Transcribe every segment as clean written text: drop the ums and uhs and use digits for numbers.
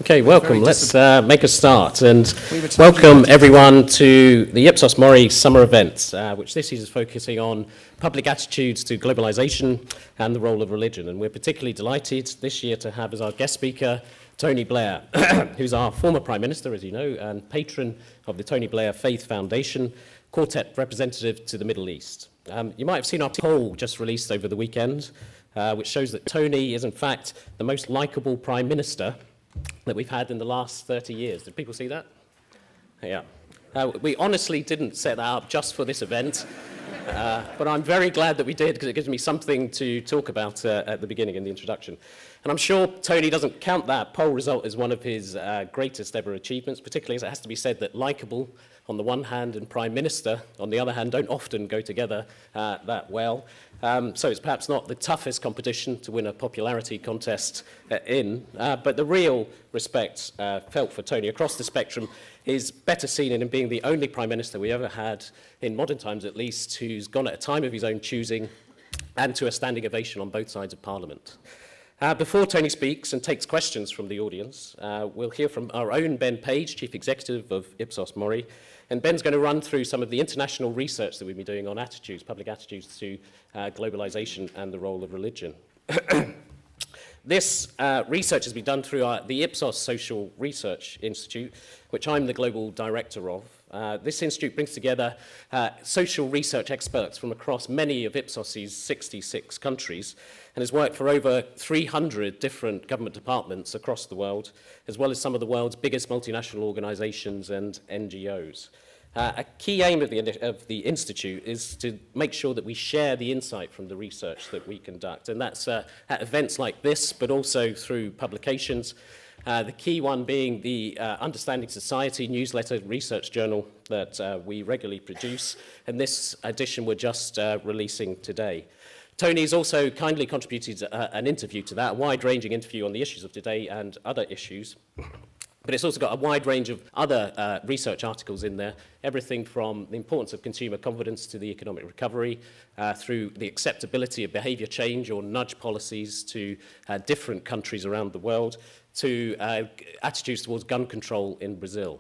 Okay, welcome. Let's make a start and welcome everyone to the Ipsos Mori summer event, which this year is focusing on public attitudes to globalisation and the role of religion. And we're particularly delighted this year to have as our guest speaker Tony Blair, who's our former Prime Minister, as you know, and patron of the Tony Blair Faith Foundation, quartet representative to the Middle East. You might have seen our poll just released over the weekend, which shows that Tony is in fact the most likeable Prime Minister that we've had in the last 30 years. Did people see that? Yeah. We honestly didn't set that up just for this event, but I'm very glad that we did because it gives me something to talk about at the beginning in the introduction. And I'm sure Tony doesn't count that poll result as one of his greatest ever achievements, particularly as it has to be said that likeable on the one hand and Prime Minister on the other hand don't often go together that well. So it's perhaps not the toughest competition to win a popularity contest but the real respect felt for Tony across the spectrum is better seen in him being the only Prime Minister we ever had, in modern times at least, who's gone at a time of his own choosing and to a standing ovation on both sides of Parliament. Before Tony speaks and takes questions from the audience, we'll hear from our own Ben Page, Chief Executive of Ipsos Mori, and Ben's going to run through some of the international research that we've been doing on attitudes, public attitudes to globalisation and the role of religion. This research has been done through the Ipsos Social Research Institute, which I'm the global director of. This institute brings together social research experts from across many of Ipsos's 66 countries and has worked for over 300 different government departments across the world, as well as some of the world's biggest multinational organisations and NGOs. A key aim of the Institute is to make sure that we share the insight from the research that we conduct, and that's at events like this, but also through publications. The key one being the Understanding Society newsletter research journal that we regularly produce, and this edition we're just releasing today. Tony's also kindly contributed an interview to that, a wide-ranging interview on the issues of today and other issues. But it's also got a wide range of other research articles in there, everything from the importance of consumer confidence to the economic recovery, through the acceptability of behaviour change or nudge policies to different countries around the world, to attitudes towards gun control in Brazil.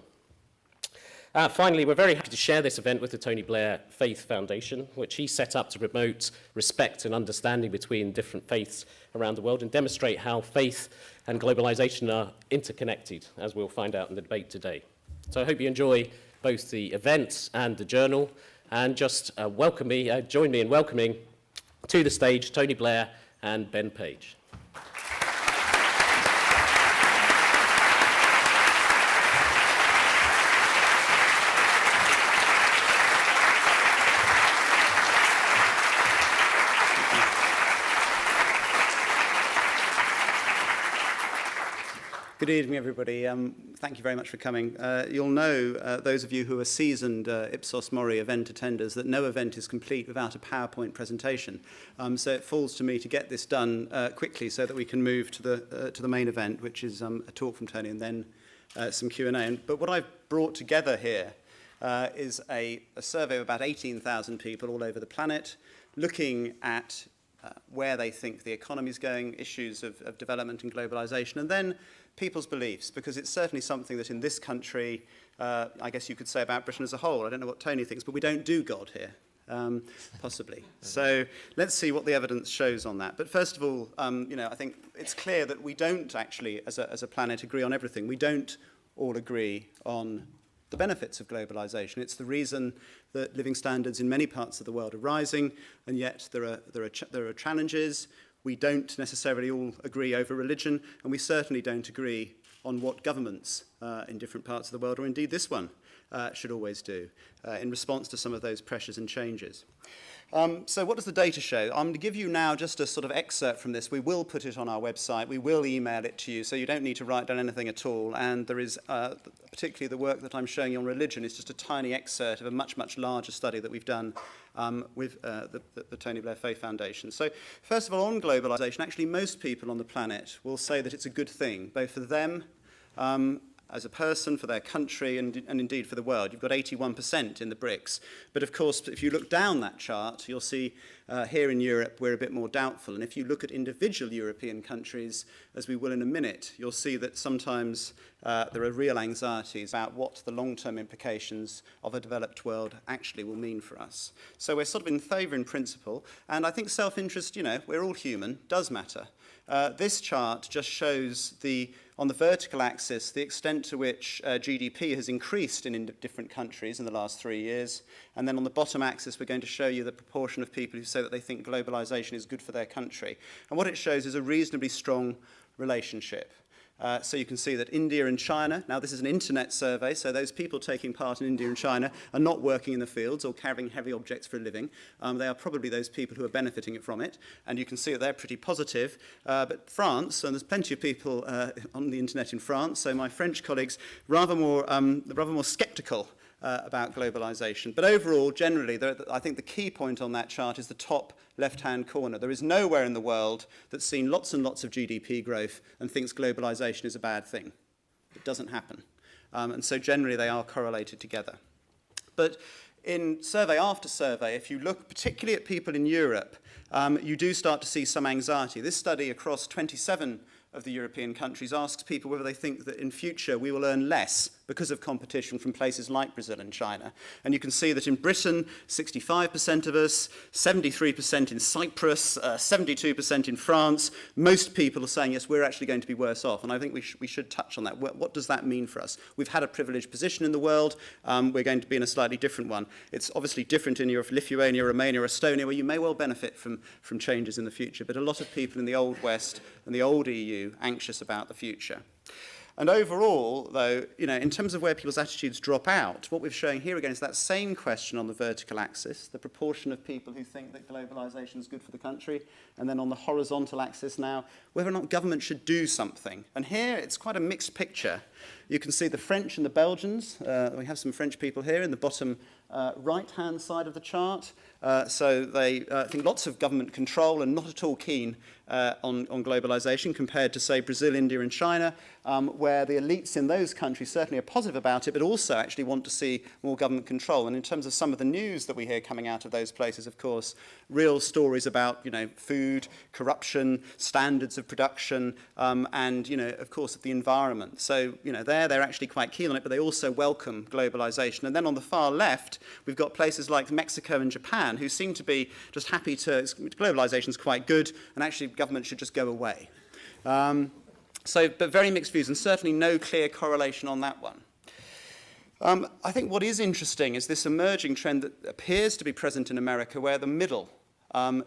Finally, we're very happy to share this event with the Tony Blair Faith Foundation, which he set up to promote respect and understanding between different faiths around the world and demonstrate how faith and globalisation are interconnected, as we'll find out in the debate today. So I hope you enjoy both the event and the journal, and just join me in welcoming to the stage Tony Blair and Ben Page. Good evening, everybody. Thank you very much for coming. You'll know, those of you who are seasoned Ipsos Mori event attenders, that no event is complete without a PowerPoint presentation. So it falls to me to get this done quickly so that we can move to the main event, which is a talk from Tony and then some Q&A. But what I've brought together here is a survey of about 18,000 people all over the planet, looking at where they think the economy is going, issues of development and globalisation, and then people's beliefs, because it's certainly something that in this country, I guess you could say about Britain as a whole, I don't know what Tony thinks, but we don't do God here, possibly. So let's see what the evidence shows on that. But first of all, I think it's clear that we don't actually, as a planet, agree on everything. We don't all agree on the benefits of globalisation. It's the reason that living standards in many parts of the world are rising, and yet there are challenges. We don't necessarily all agree over religion, and we certainly don't agree on what governments in different parts of the world, or indeed this one, should always do in response to some of those pressures and changes. So what does the data show? I'm going to give you now just a sort of excerpt from this. We will put it on our website. We will email it to you, so you don't need to write down anything at all. And there is, particularly the work that I'm showing you on religion, is just a tiny excerpt of a much, much larger study that we've done with the Tony Blair Faith Foundation. So first of all, on globalisation, actually most people on the planet will say that it's a good thing, both for them as a person, for their country, and indeed for the world. You've got 81% in the BRICS. But of course, if you look down that chart, you'll see Here in Europe, we're a bit more doubtful. And if you look at individual European countries, as we will in a minute, you'll see that sometimes there are real anxieties about what the long-term implications of a developed world actually will mean for us. So we're sort of in favour in principle, and I think self-interest, we're all human, does matter. This chart just shows on the vertical axis the extent to which GDP has increased in different countries in the last 3 years. And then on the bottom axis, we're going to show you the proportion of people who say that they think globalization is good for their country. And what it shows is a reasonably strong relationship. So you can see that India and China, now this is an internet survey, so those people taking part in India and China are not working in the fields or carrying heavy objects for a living. They are probably those people who are benefiting from it, and you can see that they're pretty positive. But France, and there's plenty of people on the internet in France, so my French colleagues rather more sceptical about globalization. But overall, generally, I think the key point on that chart is the top left-hand corner. There is nowhere in the world that's seen lots and lots of GDP growth and thinks globalization is a bad thing. It doesn't happen. And so generally, they are correlated together. But in survey after survey, if you look particularly at people in Europe, you do start to see some anxiety. This study across 27 of the European countries asks people whether they think that in future we will earn less because of competition from places like Brazil and China. And you can see that in Britain, 65% of us, 73% in Cyprus, 72% in France. Most people are saying, yes, we're actually going to be worse off. And I think we should touch on that. What does that mean for us? We've had a privileged position in the world. We're going to be in a slightly different one. It's obviously different in Lithuania, Romania, Estonia, where you may well benefit from changes in the future. But a lot of people in the Old West and the old EU anxious about the future. And overall, though, in terms of where people's attitudes drop out, what we're showing here again is that same question on the vertical axis, the proportion of people who think that globalization is good for the country, and then on the horizontal axis now, whether or not government should do something. And here, it's quite a mixed picture. You can see the French and the Belgians. We have some French people here in the bottom right-hand side of the chart. So they think lots of government control and not at all keen on globalization compared to, say, Brazil, India and China, where the elites in those countries certainly are positive about it, but also actually want to see more government control. And in terms of some of the news that we hear coming out of those places, of course, real stories about, food, corruption, standards of production, and, of course, of the environment. So, they're actually quite keen on it, but they also welcome globalization. And then on the far left, we've got places like Mexico and Japan who seem to be just happy globalization is quite good, and actually government should just go away. But very mixed views, and certainly no clear correlation on that one. I think what is interesting is this emerging trend that appears to be present in America, where the middle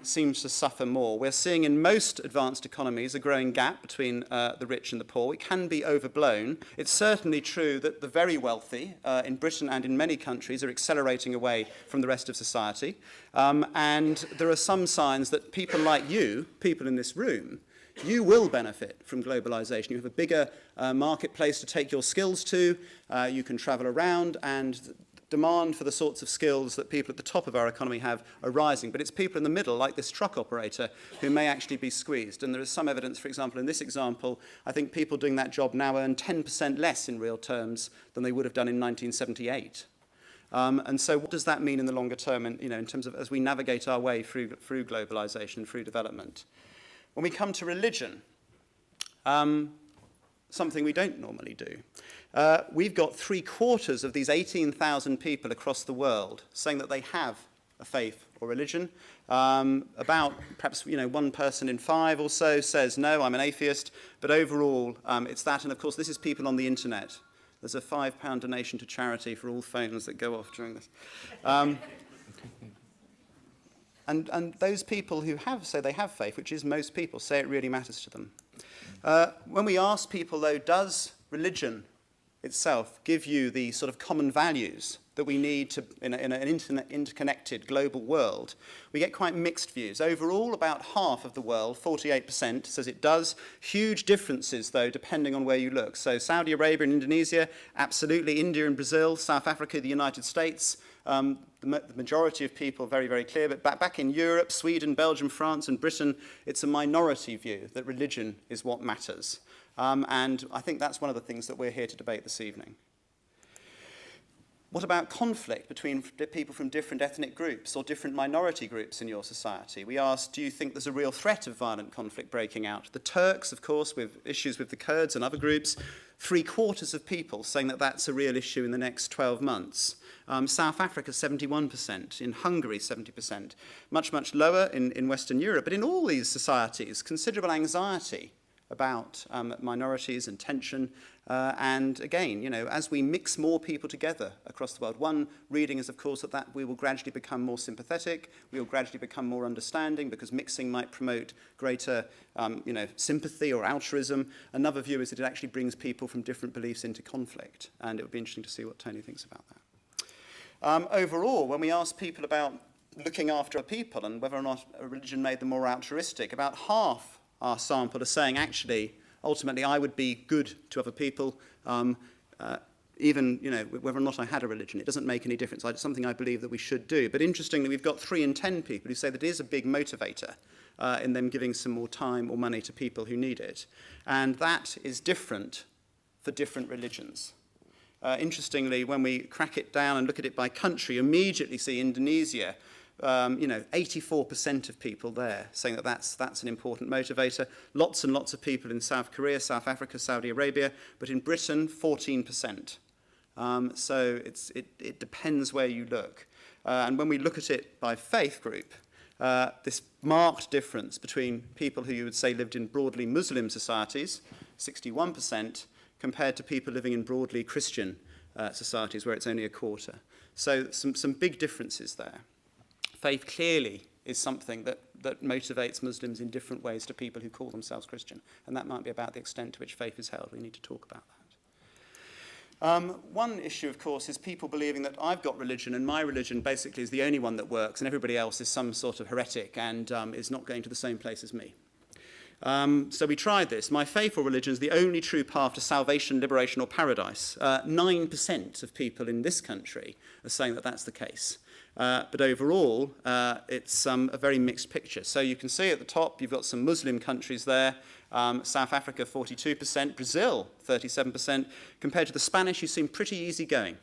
seems to suffer more. We're seeing in most advanced economies a growing gap between the rich and the poor. It can be overblown. It's certainly true that the very wealthy in Britain and in many countries are accelerating away from the rest of society. And there are some signs that people like you, people in this room, you will benefit from globalization. You have a bigger marketplace to take your skills to. You can travel around, and demand for the sorts of skills that people at the top of our economy have are rising. But it's people in the middle, like this truck operator, who may actually be squeezed. And there is some evidence, for example, in this example, I think people doing that job now earn 10% less in real terms than they would have done in 1978. And so what does that mean in the longer term, in terms of as we navigate our way through globalization, through development? When we come to religion, something we don't normally do, we've got 3/4 of these 18,000 people across the world saying that they have a faith or religion. About perhaps 1 person in 5 or so says, no, I'm an atheist. But overall, it's that. And of course, this is people on the internet. There's a £5 donation to charity for all phones that go off during this. And those people who say they have faith, which is most people, say it really matters to them. When we ask people, though, does religion itself give you the sort of common values that we need to, in an interconnected global world, we get quite mixed views. Overall, about half of the world, 48%, says it does. Huge differences, though, depending on where you look. So Saudi Arabia and Indonesia, absolutely. India and Brazil, South Africa, the United States. The majority of people very, very clear. But back in Europe, Sweden, Belgium, France, and Britain, it's a minority view that religion is what matters. And I think that's one of the things that we're here to debate this evening. What about conflict between people from different ethnic groups or different minority groups in your society? We asked, do you think there's a real threat of violent conflict breaking out? The Turks, of course, with issues with the Kurds and other groups, 3/4 of people saying that that's a real issue in the next 12 months. South Africa, 71%. In Hungary, 70%. Much, much lower in Western Europe. But in all these societies, considerable anxiety about minorities and tension. And again, as we mix more people together across the world, one reading is, of course, that we will gradually become more sympathetic, we will gradually become more understanding, because mixing might promote greater, sympathy or altruism. Another view is that it actually brings people from different beliefs into conflict, and it would be interesting to see what Tony thinks about that. Overall, when we ask people about looking after a people and whether or not a religion made them more altruistic, about half our sample are saying, actually, ultimately, I would be good to other people, even, whether or not I had a religion. It doesn't make any difference. It's something I believe that we should do. But interestingly, we've got 3 in 10 people who say that it is a big motivator in them giving some more time or money to people who need it. And that is different for different religions. Interestingly, when we crack it down and look at it by country, you immediately see Indonesia, 84% of people there saying that that's an important motivator. Lots and lots of people in South Korea, South Africa, Saudi Arabia, but in Britain, 14%. So it depends where you look. And when we look at it by faith group, this marked difference between people who you would say lived in broadly Muslim societies, 61%, compared to people living in broadly Christian societies, where it's only 1/4. So some big differences there. Faith clearly is something that motivates Muslims in different ways to people who call themselves Christian. And that might be about the extent to which faith is held. We need to talk about that. One issue, of course, is people believing that I've got religion and my religion basically is the only one that works and everybody else is some sort of heretic and is not going to the same place as me. So we tried this. My faith or religion is the only true path to salvation, liberation or paradise. 9% of people in this country are saying that that's the case. But overall, it's a very mixed picture. So you can see at the top, you've got some Muslim countries there. South Africa, 42%. Brazil, 37%. Compared to the Spanish, you seem pretty easygoing.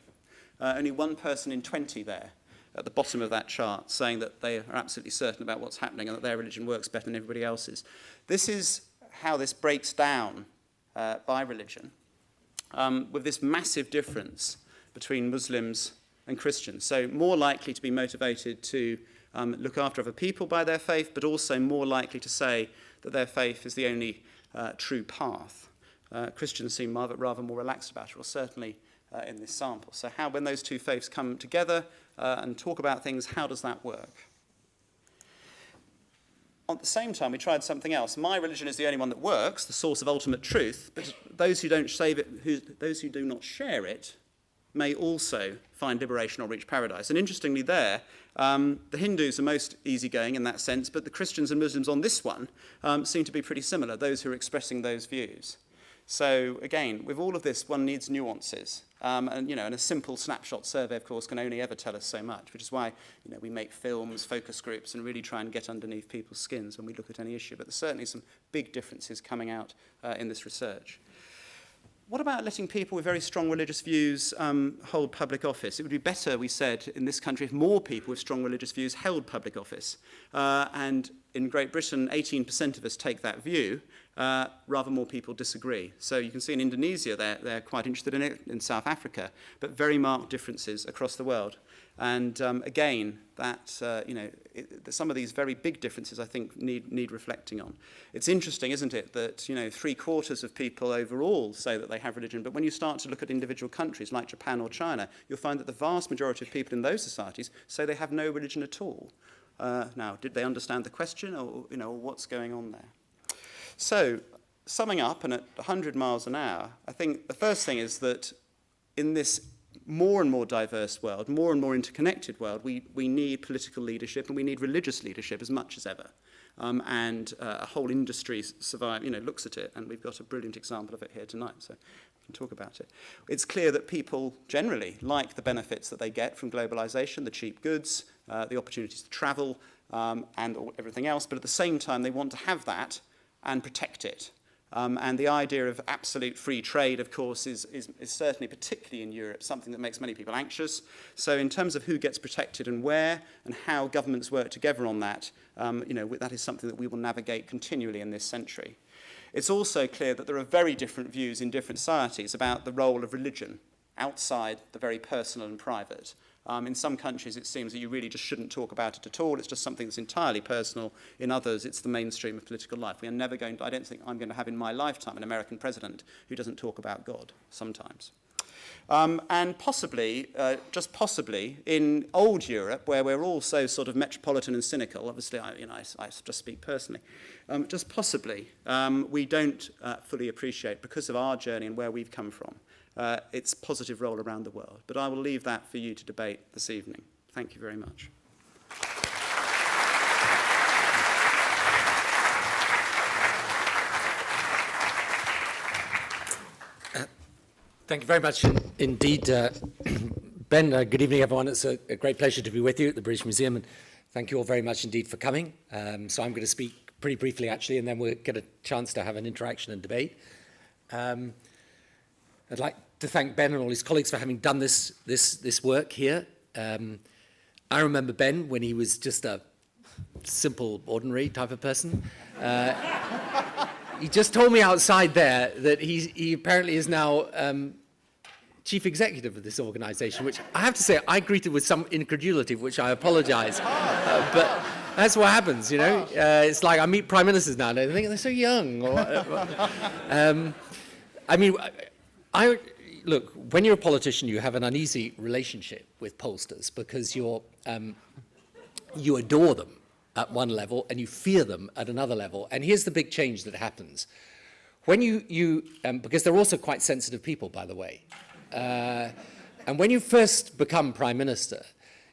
Only 1 person in 20 there at the bottom of that chart saying that they are absolutely certain about what's happening and that their religion works better than everybody else's. This is how this breaks down by religion, with this massive difference between Muslims and Christians. So more likely to be motivated to look after other people by their faith, but also more likely to say that their faith is the only true path. Christians seem rather more relaxed about it, or certainly in this sample. So how, when those two faiths come together and talk about things, how does that work? At the same time, we tried something else. My religion is the only one that works, the source of ultimate truth, but those who don't save it, those who do not share it, may also find liberation or reach paradise. And interestingly there, the Hindus are most easygoing in that sense, but the Christians and Muslims on this one seem to be pretty similar, those who are expressing those views. So again, with all of this, one needs nuances. And a simple snapshot survey, of course, can only ever tell us so much, which is why we make films, focus groups, and really try and get underneath people's skins when we look at any issue. But there's certainly some big differences coming out in this research. What about letting people with very strong religious views hold public office? It would be better, we said, in this country if more people with strong religious views held public office. And in Great Britain, 18% of us take that view. Rather more people disagree. So you can see in Indonesia, they're quite interested in it, in South Africa, but very marked differences across the world. And again, some of these very big differences, I think, need reflecting on. It's interesting, isn't it, that 3/4 of people overall say that they have religion, but when you start to look at individual countries like Japan or China, you'll find that the vast majority of people in those societies say they have no religion at all. Now, did they understand the question, or what's going on there? So, summing up, and at 100 miles an hour, I think the first thing is that in this more and more diverse world, more and more interconnected world, we need political leadership and we need religious leadership as much as ever. And a whole industry looks at it, and we've got a brilliant example of it here tonight, so we can talk about it. It's clear that people generally like the benefits that they get from globalisation, the cheap goods, the opportunities to travel, and everything else, but at the same time they want to have that and protect it. And the idea of absolute free trade, of course, is certainly, particularly in Europe, something that makes many people anxious. So in terms of who gets protected and where and how governments work together on that, that is something that we will navigate continually in this century. It's also clear that there are very different views in different societies about the role of religion outside the very personal and private. In some countries, it seems that you really just shouldn't talk about it at all. It's just something that's entirely personal. In others, it's the mainstream of political life. We are never going to, I don't think I'm going to have in my lifetime an American president who doesn't talk about God sometimes. And possibly, just possibly, in old Europe, where we're all so sort of metropolitan and cynical, obviously, I just speak personally, just possibly, we don't fully appreciate, because of our journey and where we've come from, its positive role around the world. But I will leave that for you to debate this evening. Thank you very much. Thank you very much indeed, Ben. Good evening, everyone. It's a great pleasure to be with you at the British Museum, and thank you all very much indeed for coming. So I'm going to speak pretty briefly, actually, and then we'll get a chance to have an interaction and debate. I'd like to thank Ben and all his colleagues for having done this work here. I remember Ben when he was just a simple, ordinary type of person. He just told me outside there that he apparently is now chief executive of this organization, which I have to say I greeted with some incredulity, for which I apologize. But that's what happens, you know. It's like I meet prime ministers now and I think they're so young. I mean, look, when you're a politician, you have an uneasy relationship with pollsters because you adore them at one level and you fear them at another level. And here's the big change that happens. When because they're also quite sensitive people, by the way. And when you first become prime minister,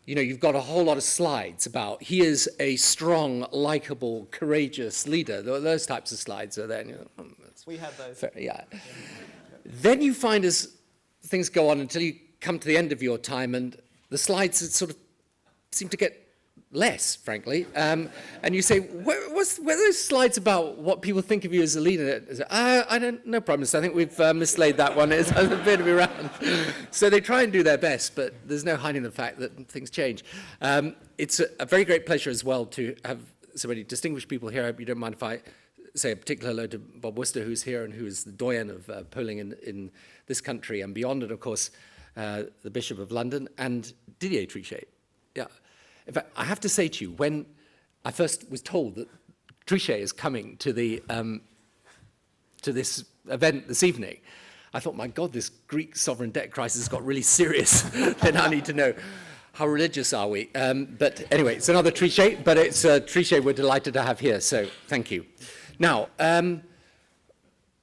you know, you've got a whole lot of slides about he is a strong, likable, courageous leader. Those types of slides are there. And you know, we have those. Fair, yeah. Then you find as things go on until you come to the end of your time and the slides sort of seem to get less, frankly. And you say, were those slides about what people think of you as a leader? I don't know, Prime Minister. I think we've mislaid that one. It's a bit of around. So they try and do their best, but there's no hiding the fact that things change. It's a very great pleasure as well to have so many distinguished people here. I hope you don't mind if I say a particular hello to Bob Worcester, who's here and who is the doyen of polling in this country and beyond, and of course, the Bishop of London, and Didier Trichet. Yeah. In fact, I have to say to you, when I first was told that Trichet is coming to this event this evening, I thought, my God, this Greek sovereign debt crisis got really serious. Then I need to know, how religious are we? But anyway, it's another Trichet, but it's Trichet we're delighted to have here, so thank you. Now,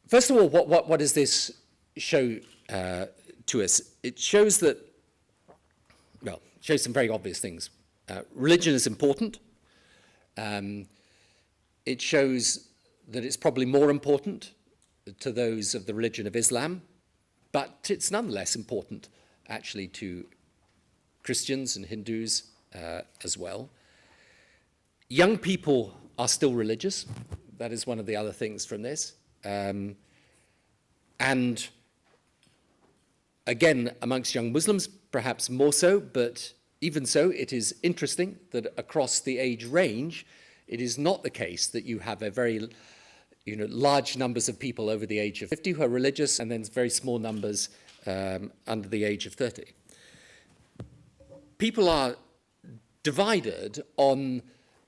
first of all, what does this show to us? It shows that, well, it shows some very obvious things. Religion is important. It shows that it's probably more important to those of the religion of Islam, but it's nonetheless important actually to Christians and Hindus as well. Young people are still religious. That is one of the other things from this. And again, amongst young Muslims, perhaps more so, but even so, it is interesting that across the age range, it is not the case that you have a very large numbers of people over the age of 50 who are religious, and then very small numbers under the age of 30. People are divided on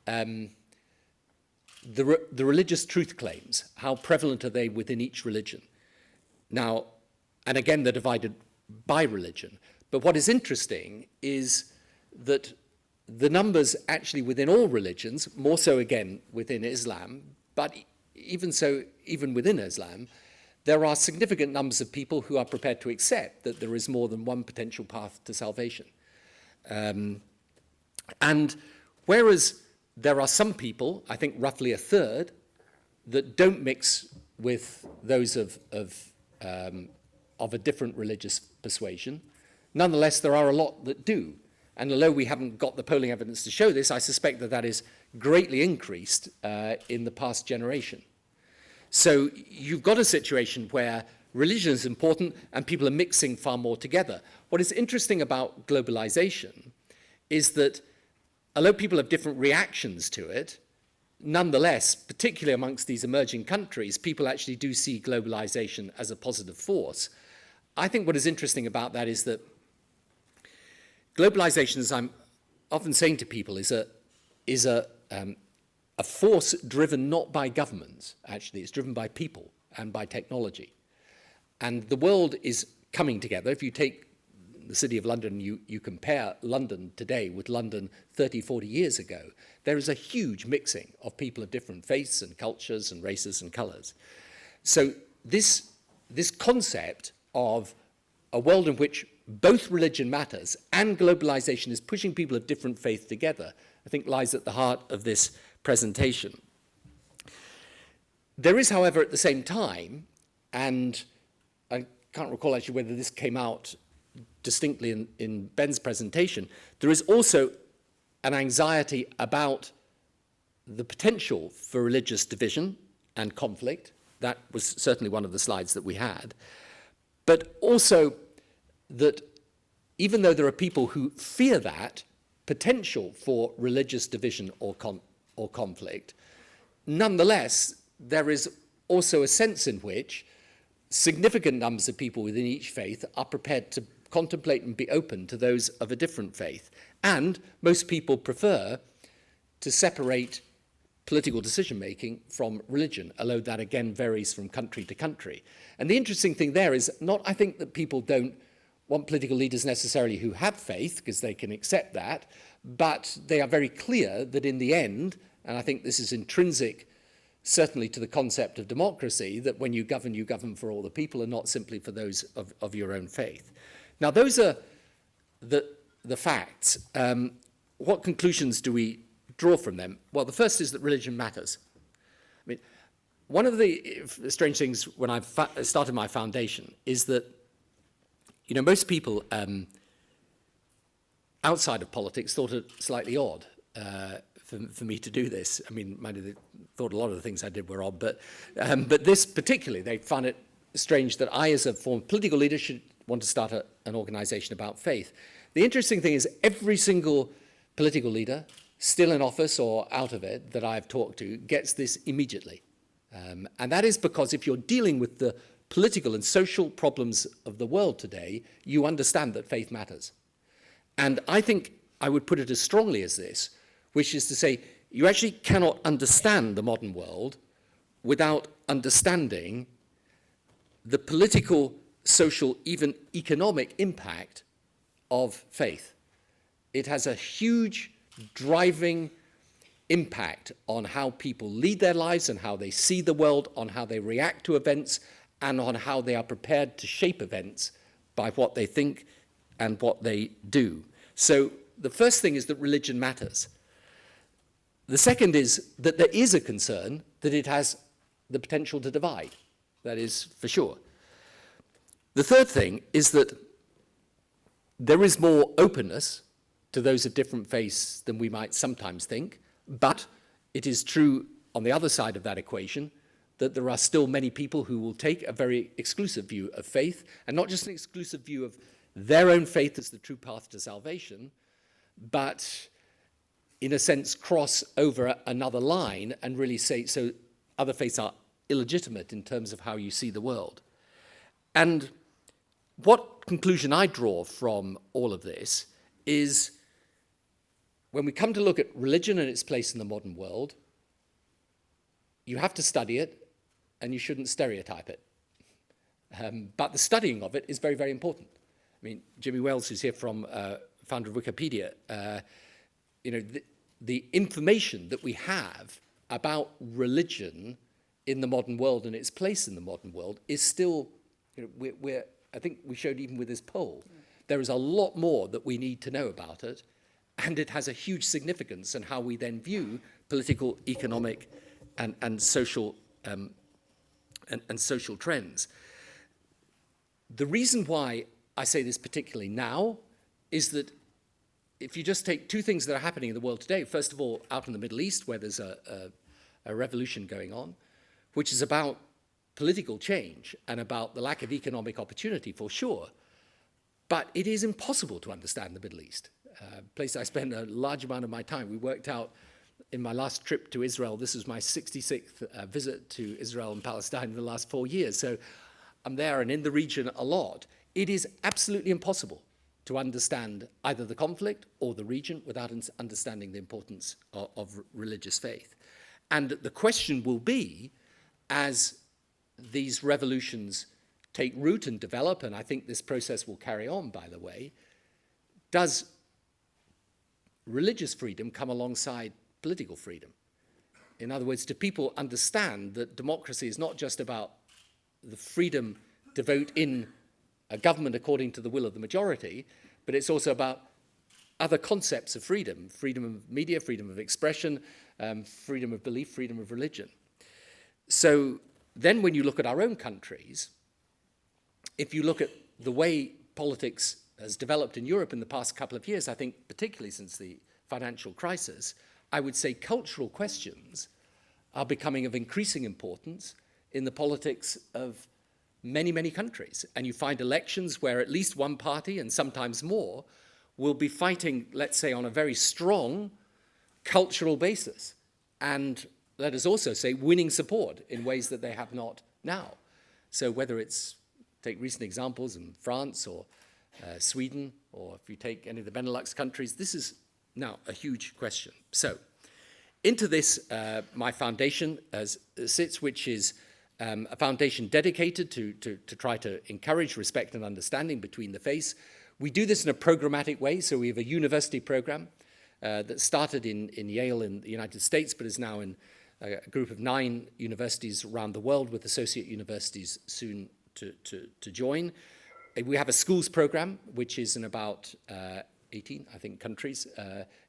the religious truth claims. How prevalent are they within each religion? Now, and again, they're divided by religion. But what is interesting is that the numbers actually within all religions, more so again within Islam, but even so, even within Islam, there are significant numbers of people who are prepared to accept that there is more than one potential path to salvation. And whereas there are some people, I think roughly a third, that don't mix with those of a different religious persuasion, nonetheless, there are a lot that do. And although we haven't got the polling evidence to show this, I suspect that that is greatly increased in the past generation. So you've got a situation where religion is important and people are mixing far more together. What is interesting about globalization is that although people have different reactions to it, nonetheless, particularly amongst these emerging countries, people actually do see globalization as a positive force. I think what is interesting about that is that globalization, as I'm often saying to people, is a force driven not by governments, actually. It's driven by people and by technology. And the world is coming together. If you take the City of London, you compare London today with London 30, 40 years ago, there is a huge mixing of people of different faiths and cultures and races and colours. So this concept of a world in which both religion matters and globalization is pushing people of different faith together, I think lies at the heart of this presentation. There is, however, at the same time, and I can't recall actually whether this came out distinctly in Ben's presentation, there is also an anxiety about the potential for religious division and conflict. That was certainly one of the slides that we had. But also that even though there are people who fear that potential for religious division or conflict, nonetheless, there is also a sense in which significant numbers of people within each faith are prepared to contemplate and be open to those of a different faith. And most people prefer to separate political decision-making from religion, although that again varies from country to country. And the interesting thing there is not, I think, that people don't want political leaders necessarily who have faith, because they can accept that, but they are very clear that in the end, and I think this is intrinsic certainly to the concept of democracy, that when you govern for all the people and not simply for those of your own faith. Now, those are the facts. What conclusions do we draw from them? Well, the first is that religion matters. I mean, one of the strange things when I started my foundation is that, you know, most people outside of politics thought it slightly odd for me to do this. I mean, they thought a lot of the things I did were odd, but this particularly, they found it strange that I, as a former political leader, should want to start an organization about faith. The interesting thing is every single political leader, still in office or out of it, that I've talked to, gets this immediately. And that is because if you're dealing with the political and social problems of the world today, you understand that faith matters. And I think I would put it as strongly as this, which is to say, you actually cannot understand the modern world without understanding the political, social, even economic impact of faith. It has a huge driving impact on how people lead their lives and how they see the world, on how they react to events, and on how they are prepared to shape events by what they think and what they do. So the first thing is that religion matters. The second is that there is a concern that it has the potential to divide. That is for sure. The third thing is that there is more openness to those of different faiths than we might sometimes think, but it is true on the other side of that equation that there are still many people who will take a very exclusive view of faith, and not just an exclusive view of their own faith as the true path to salvation, but in a sense cross over another line and really say, so other faiths are illegitimate in terms of how you see the world. And what conclusion I draw from all of this is when we come to look at religion and its place in the modern world, you have to study it and you shouldn't stereotype it. But the studying of it is very, very important. I mean, Jimmy Wales, who's here from founder of Wikipedia, the information that we have about religion in the modern world and its place in the modern world is still, I think we showed even with this poll, there is a lot more that we need to know about it, and it has a huge significance in how we then view political, economic, and social and social trends. The reason why I say this particularly now is that if you just take two things that are happening in the world today, first of all, out in the Middle East, where there's a revolution going on, which is about political change and about the lack of economic opportunity, for sure. But it is impossible to understand the Middle East, a place I spend a large amount of my time. We worked out in my last trip to Israel, this was my 66th visit to Israel and Palestine in the last 4 years, so I'm there and in the region a lot. It is absolutely impossible to understand either the conflict or the region without understanding the importance of religious faith. And the question will be, as these revolutions take root and develop, and I think this process will carry on, by the way, does religious freedom come alongside political freedom? In other words, do people understand that democracy is not just about the freedom to vote in a government according to the will of the majority, but it's also about other concepts of freedom, freedom of media, freedom of expression, freedom of belief, freedom of religion. So then when you look at our own countries, if you look at the way politics has developed in Europe in the past couple of years, I think particularly since the financial crisis, I would say cultural questions are becoming of increasing importance in the politics of many, many countries. And you find elections where at least one party, and sometimes more, will be fighting, let's say, on a very strong cultural basis. And let us also say, winning support in ways that they have not now. So whether it's, take recent examples in France or Sweden, or if you take any of the Benelux countries, this is now a huge question. So into this, my foundation sits, which is a foundation dedicated to try to encourage respect and understanding between the faiths. We do this in a programmatic way, so we have a university program that started in Yale in the United States, but is now in a group of 9 universities around the world, with associate universities soon to join. We have a schools program, which is in about 18, I think, countries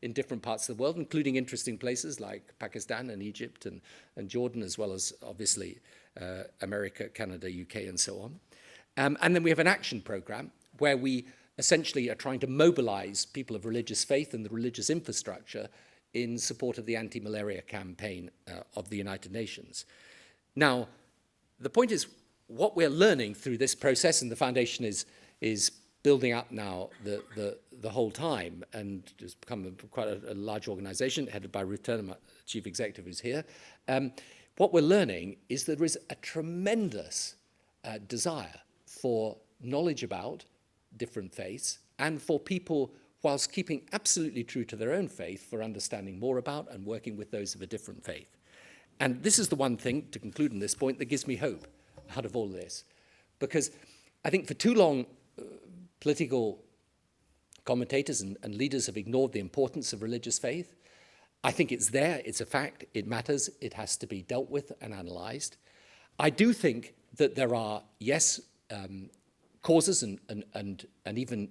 in different parts of the world, including interesting places like Pakistan and Egypt and Jordan, as well as, obviously, America, Canada, UK, and so on. And then we have an action program where we essentially are trying to mobilize people of religious faith and the religious infrastructure in support of the anti-malaria campaign of the United Nations. Now, the point is, what we're learning through this process, and the foundation is building up now the whole time, and has become quite a large organization headed by Ruth Turner, my chief executive, who's here. What we're learning is there is a tremendous desire for knowledge about different faiths, and for people, whilst keeping absolutely true to their own faith, for understanding more about and working with those of a different faith. And this is the one thing, to conclude on this point, that gives me hope out of all this. Because I think for too long, political commentators and leaders have ignored the importance of religious faith. I think it's there, it's a fact, it matters, it has to be dealt with and analysed. I do think that there are, yes, causes and even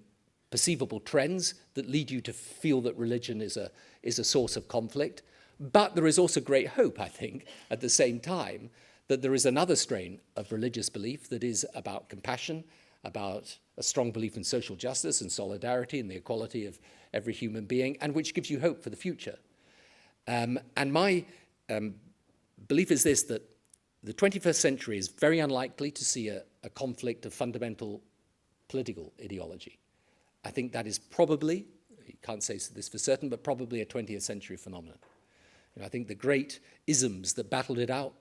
perceivable trends that lead you to feel that religion is a source of conflict. But there is also great hope, I think, at the same time, that there is another strain of religious belief that is about compassion, about a strong belief in social justice and solidarity and the equality of every human being, and which gives you hope for the future. And my belief is this, that the 21st century is very unlikely to see a conflict of fundamental political ideology. I think that is probably, you can't say this for certain, but probably a 20th century phenomenon. I think the great isms that battled it out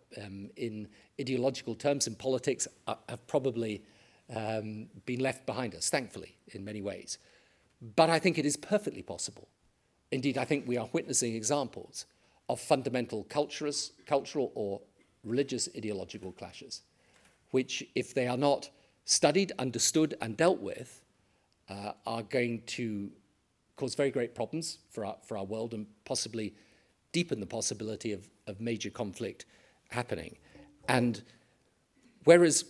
in ideological terms in politics have probably been left behind us, thankfully, in many ways. But I think it is perfectly possible. Indeed, I think we are witnessing examples of fundamental cultural or religious ideological clashes, which, if they are not studied, understood, and dealt with, are going to cause very great problems for our world, and possibly deepen the possibility of major conflict happening. And whereas,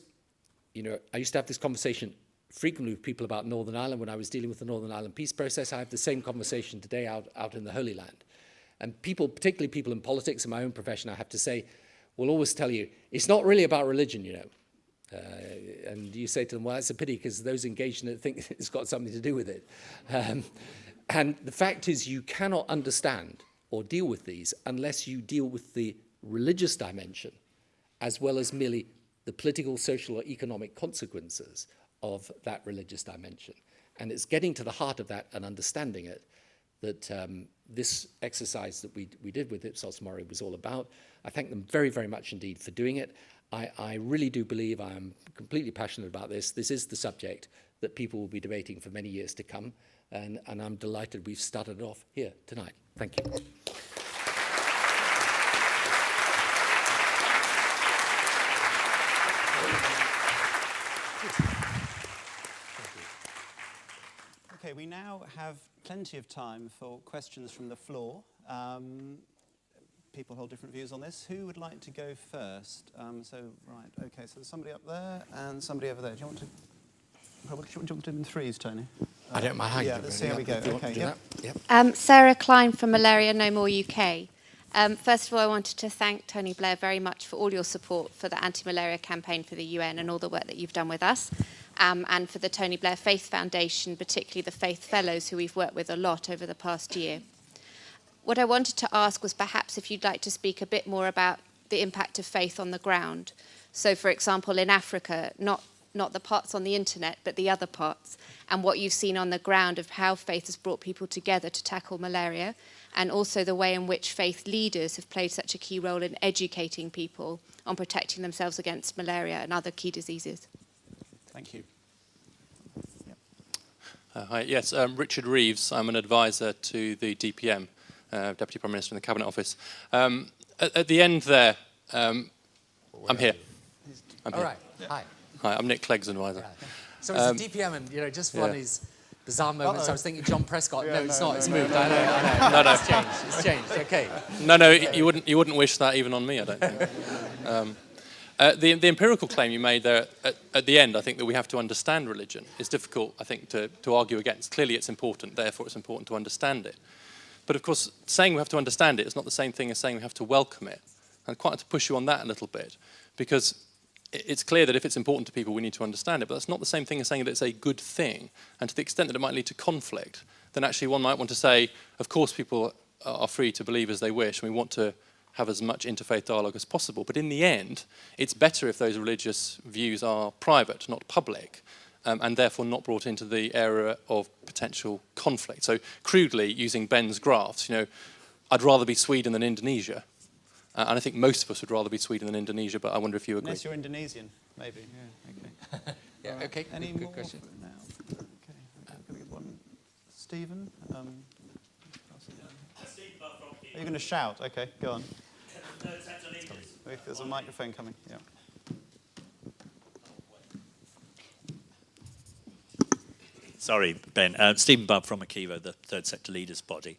I used to have this conversation frequently with people about Northern Ireland when I was dealing with the Northern Ireland peace process, I have the same conversation today out in the Holy Land. And people, particularly people in politics in my own profession, I have to say, will always tell you, it's not really about religion, and you say to them, well, it's a pity, because those engaged in it think it's got something to do with it. And the fact is, you cannot understand or deal with these unless you deal with the religious dimension as well as merely the political, social, or economic consequences of that religious dimension. And it's getting to the heart of that and understanding it that this exercise that we did with Ipsos Mori was all about. I thank them very, very much indeed for doing it. I really do believe, I am completely passionate about this. This is the subject that people will be debating for many years to come. And I'm delighted we've started it off here tonight. Thank you. Okay, we now have plenty of time for questions from the floor. People hold different views on this. Who would like to go first? Right, okay, so there's somebody up there and somebody over there. Do you want to do them in threes, Tony? I don't mind. Yeah, let's see how we go. Okay, yep. Sarah Klein from Malaria No More UK. First of all, I wanted to thank Tony Blair very much for all your support for the anti-malaria campaign for the UN and all the work that you've done with us, and for the Tony Blair Faith Foundation, particularly the Faith Fellows, who we've worked with a lot over the past year. What I wanted to ask was perhaps if you'd like to speak a bit more about the impact of faith on the ground. So, for example, in Africa, not the parts on the internet, but the other parts, and what you've seen on the ground of how faith has brought people together to tackle malaria, and also the way in which faith leaders have played such a key role in educating people on protecting themselves against malaria and other key diseases. Thank you. Hi, yes, Richard Reeves. I'm an advisor to the DPM, Deputy Prime Minister in the Cabinet Office. At the end there, I'm here. I'm here. All right, hi. Hi, I'm Nick Clegg's advisor. Right. So it's the DPM, and just for one of these bizarre moments, I was thinking John Prescott. No, it's not. It's moved. I know. No. It's changed. It's changed. Okay. No, you wouldn't wish that even on me, I don't think. The empirical claim you made there at the end, I think that we have to understand religion, is difficult, I think, to argue against. Clearly it's important, therefore it's important to understand it. But of course, saying we have to understand it is not the same thing as saying we have to welcome it. I'd quite like to push you on that a little bit, because it's clear that if it's important to people, we need to understand it, but that's not the same thing as saying that it's a good thing. And to the extent that it might lead to conflict, then actually one might want to say, of course people are free to believe as they wish, and we want to have as much interfaith dialogue as possible. But in the end, it's better if those religious views are private, not public, and therefore not brought into the area of potential conflict. So crudely, using Ben's graphs, I'd rather be Sweden than Indonesia. And I think most of us would rather be Sweden than Indonesia, but I wonder if you agree. Unless you're Indonesian, maybe. Yeah, okay. Yeah, okay. Any good more question. for now? Okay, can we get one? Stephen? Are you going to shout? Okay, go on. There's a microphone coming, yeah. Sorry, Ben. Stephen Bubb from Akivo, the Third Sector Leaders Body.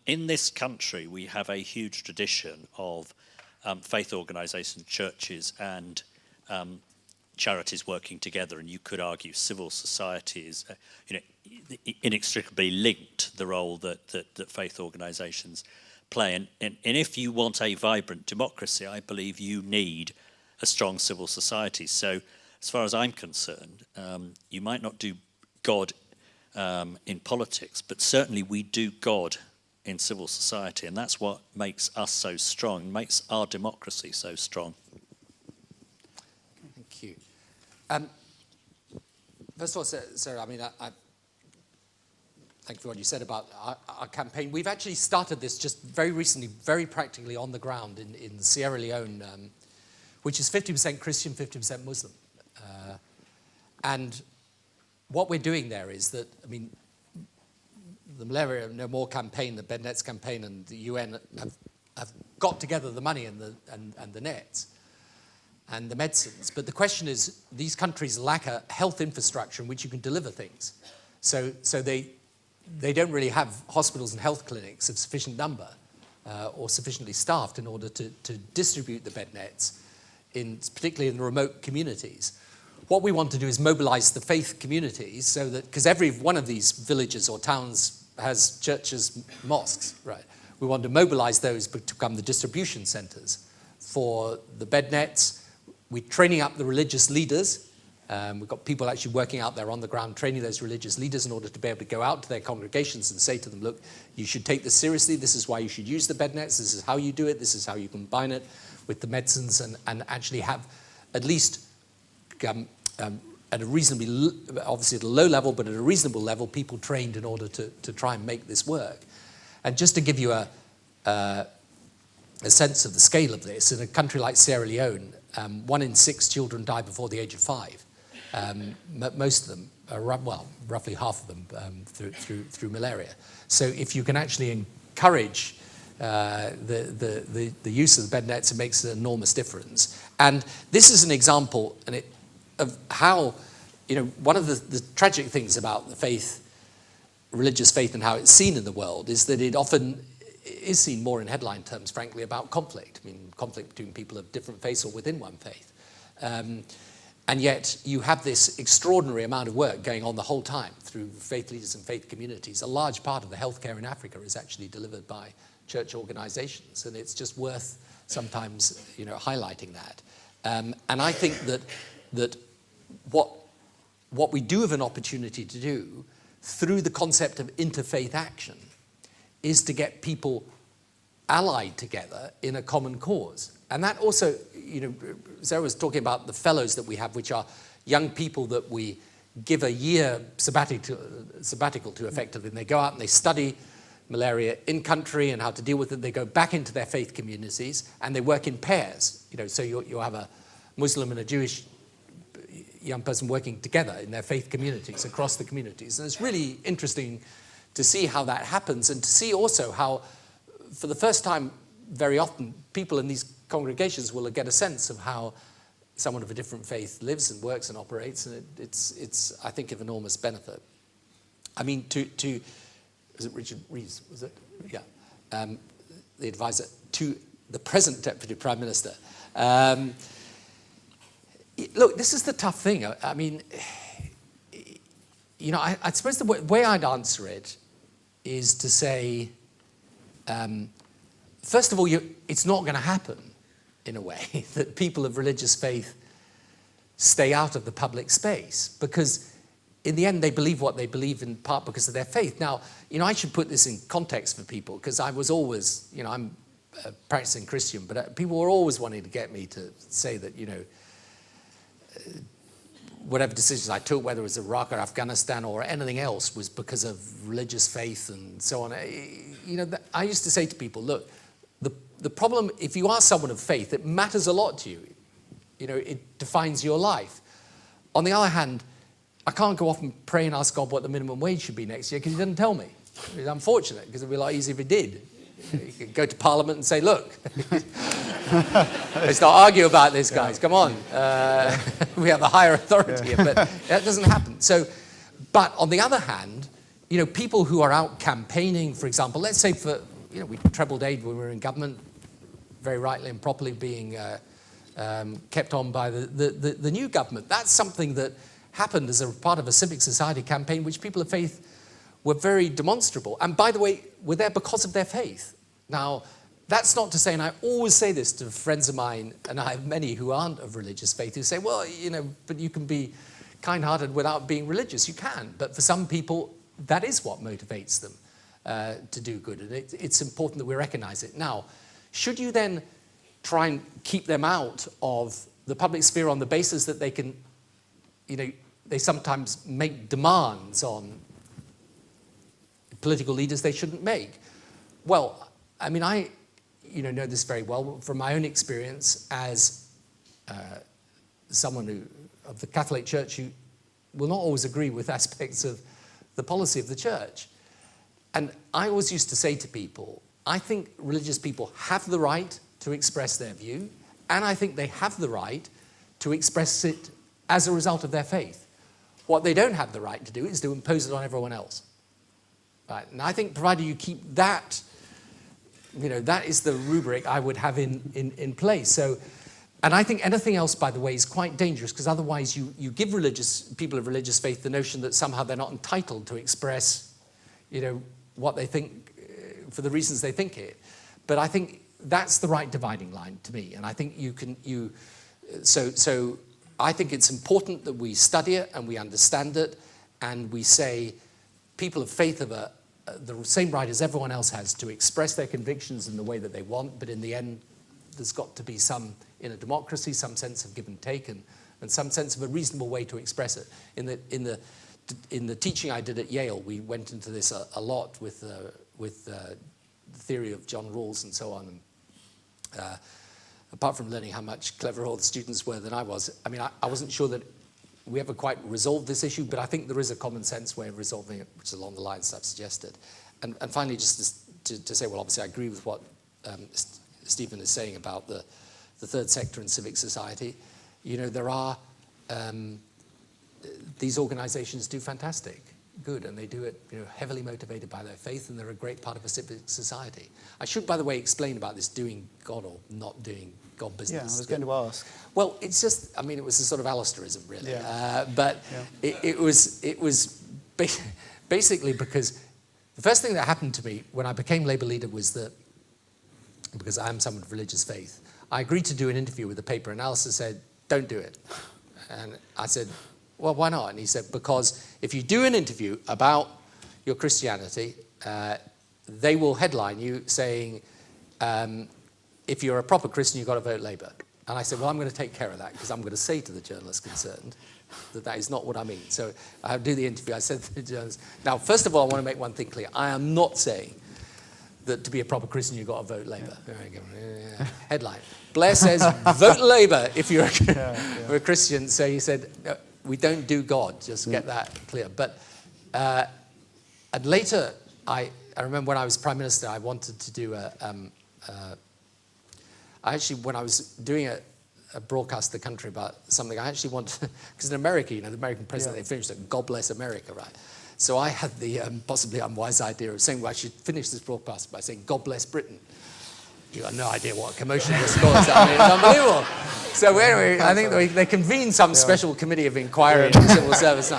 In this country, we have a huge tradition of faith organisations, churches and charities working together, and you could argue civil society is inextricably linked to the role that faith organisations play. And if you want a vibrant democracy, I believe you need a strong civil society. So as far as I'm concerned, you might not do God in politics, but certainly we do God in civil society, and that's what makes us so strong, makes our democracy so strong. Thank you. First of all, Sarah, I thank you for what you said about our campaign. We've actually started this just very recently, very practically on the ground in Sierra Leone, which is 50% Christian, 50% Muslim. And what we're doing there is that, the Malaria No More campaign, the BedNets campaign, and the UN have got together the money and the nets and the medicines. But the question is, these countries lack a health infrastructure in which you can deliver things. So they don't really have hospitals and health clinics of sufficient number or sufficiently staffed in order to distribute the bed nets, particularly in the remote communities. What we want to do is mobilize the faith communities so that, because every one of these villages or towns has churches, mosques, right? We want to mobilize those to become the distribution centers for the bed nets. We're training up the religious leaders We've got people actually working out there on the ground, training those religious leaders in order to be able to go out to their congregations and say to them, look, you should take this seriously. This is why you should use the bed nets. This is how you do it. This is how you combine it with the medicines and actually have at least at a reasonably, obviously at a low level, but at a reasonable level, people trained in order to try and make this work. And just to give you a sense of the scale of this, in a country like Sierra Leone, 1 in 6 children die before the age of 5. Most of them, roughly half of them, through malaria. So if you can actually encourage the use of the bed nets, it makes an enormous difference. And this is an example of how, one of the tragic things about the faith, religious faith, and how it's seen in the world is that it often is seen more in headline terms, frankly, about conflict. I mean, conflict between people of different faiths or within one faith. And yet you have this extraordinary amount of work going on the whole time through faith leaders and faith communities. A large part of the healthcare in Africa is actually delivered by church organizations, and it's just worth sometimes, highlighting that. And I think that what we do have an opportunity to do through the concept of interfaith action is to get people allied together in a common cause. And that also, Sarah was talking about the fellows that we have, which are young people that we give a year sabbatical to effectively, and they go out and they study malaria in country and how to deal with it. They go back into their faith communities and they work in pairs. So you'll have a Muslim and a Jewish young person working together in their faith communities, across the communities. And it's really interesting to see how that happens, and to see also how, for the first time, very often, people in these congregations will get a sense of how someone of a different faith lives and works and operates, and it's I think, of enormous benefit. I mean, is it Richard Rees, was it? Yeah. The advisor to the present Deputy Prime Minister. Look, this is the tough thing. I mean, I suppose the way I'd answer it is to say, first of all, it's not going to happen, in a way, that people of religious faith stay out of the public space, because in the end they believe what they believe in part because of their faith. Now, I should put this in context for people, because I was always, I'm a practicing Christian, but people were always wanting to get me to say that, whatever decisions I took, whether it was Iraq or Afghanistan or anything else, was because of religious faith and so on. I used to say to people, look, the problem, if you are someone of faith, it matters a lot to you. It defines your life. On the other hand, I can't go off and pray and ask God what the minimum wage should be next year because he didn't tell me. It's unfortunate, because it would be a lot easier if he did. You could go to Parliament and say, look, let's not argue about this, guys. Come on. We have a higher authority here, but that doesn't happen. So, but on the other hand, people who are out campaigning, for example, let's say we trebled aid when we were in government, very rightly and properly being kept on by the new government. That's something that happened as a part of a civic society campaign, which people of faith were very demonstrable. And by the way, were there because of their faith. Now, that's not to say, and I always say this to friends of mine, and I have many who aren't of religious faith, who say, well, but you can be kind-hearted without being religious. You can. But for some people, that is what motivates them to do good. And it's important that we recognize it. Now, should you then try and keep them out of the public sphere on the basis that they can, they sometimes make demands on political leaders they shouldn't make? Well, I mean, I know this very well from my own experience as someone of the Catholic Church who will not always agree with aspects of the policy of the church. And I always used to say to people, I think religious people have the right to express their view, and I think they have the right to express it as a result of their faith. What they don't have the right to do is to impose it on everyone else. Right? And I think provided you keep that, that is the rubric I would have in place. So, and I think anything else, by the way, is quite dangerous, because otherwise you give people of religious faith the notion that somehow they're not entitled to express, what they think for the reasons they think it. But I think that's the right dividing line to me. And I think so I think it's important that we study it and we understand it, and we say people of faith have the same right as everyone else has to express their convictions in the way that they want, but in the end, there's got to be some, in a democracy, some sense of give and take, and some sense of a reasonable way to express it. In the teaching I did at Yale, we went into this a lot with the theory of John Rawls and so on. And, apart from learning how much cleverer all the students were than I was, I mean, I wasn't sure that we ever quite resolved this issue, but I think there is a common sense way of resolving it, which is along the lines I've suggested. And finally, just to say, well, obviously I agree with what Stephen is saying about the third sector and civic society. You know, there are, these organizations do fantastic good, and they do it, you know, heavily motivated by their faith, and they're a great part of a civic society. I should, by the way, explain about this doing God or not doing God business. Yeah, I was going to ask. Well, it's just, I mean, it was a sort of Alistarism, really. Yeah. But yeah. it was basically because the first thing that happened to me when I became Labour leader was that, because I am someone of religious faith, I agreed to do an interview with the paper, and Alistair said, don't do it. And I said, well, why not? And he said, because if you do an interview about your Christianity, they will headline you saying, if you're a proper Christian, you've got to vote Labour. And I said, well, I'm going to take care of that, because I'm going to say to the journalist concerned that that is not what I mean. So I do the interview. I said to the journalist, now, first of all, I want to make one thing clear. I am not saying that to be a proper Christian, you've got to vote Labour. Yeah. Headline. Blair says, vote Labour if you're a Christian. So he said, no, we don't do God, just get that clear. But and later, I remember when I was Prime Minister, I wanted to do I actually, when I was doing a broadcast to the country about something, I actually wanted, because in America, you know, the American president, they finished it, God bless America, right? So I had the possibly unwise idea of saying, well, I should finish this broadcast by saying, God bless Britain. You got no idea what commotion this caused. I mean, it's unbelievable. So anyway, I think they convened some special committee of inquiry in the civil service.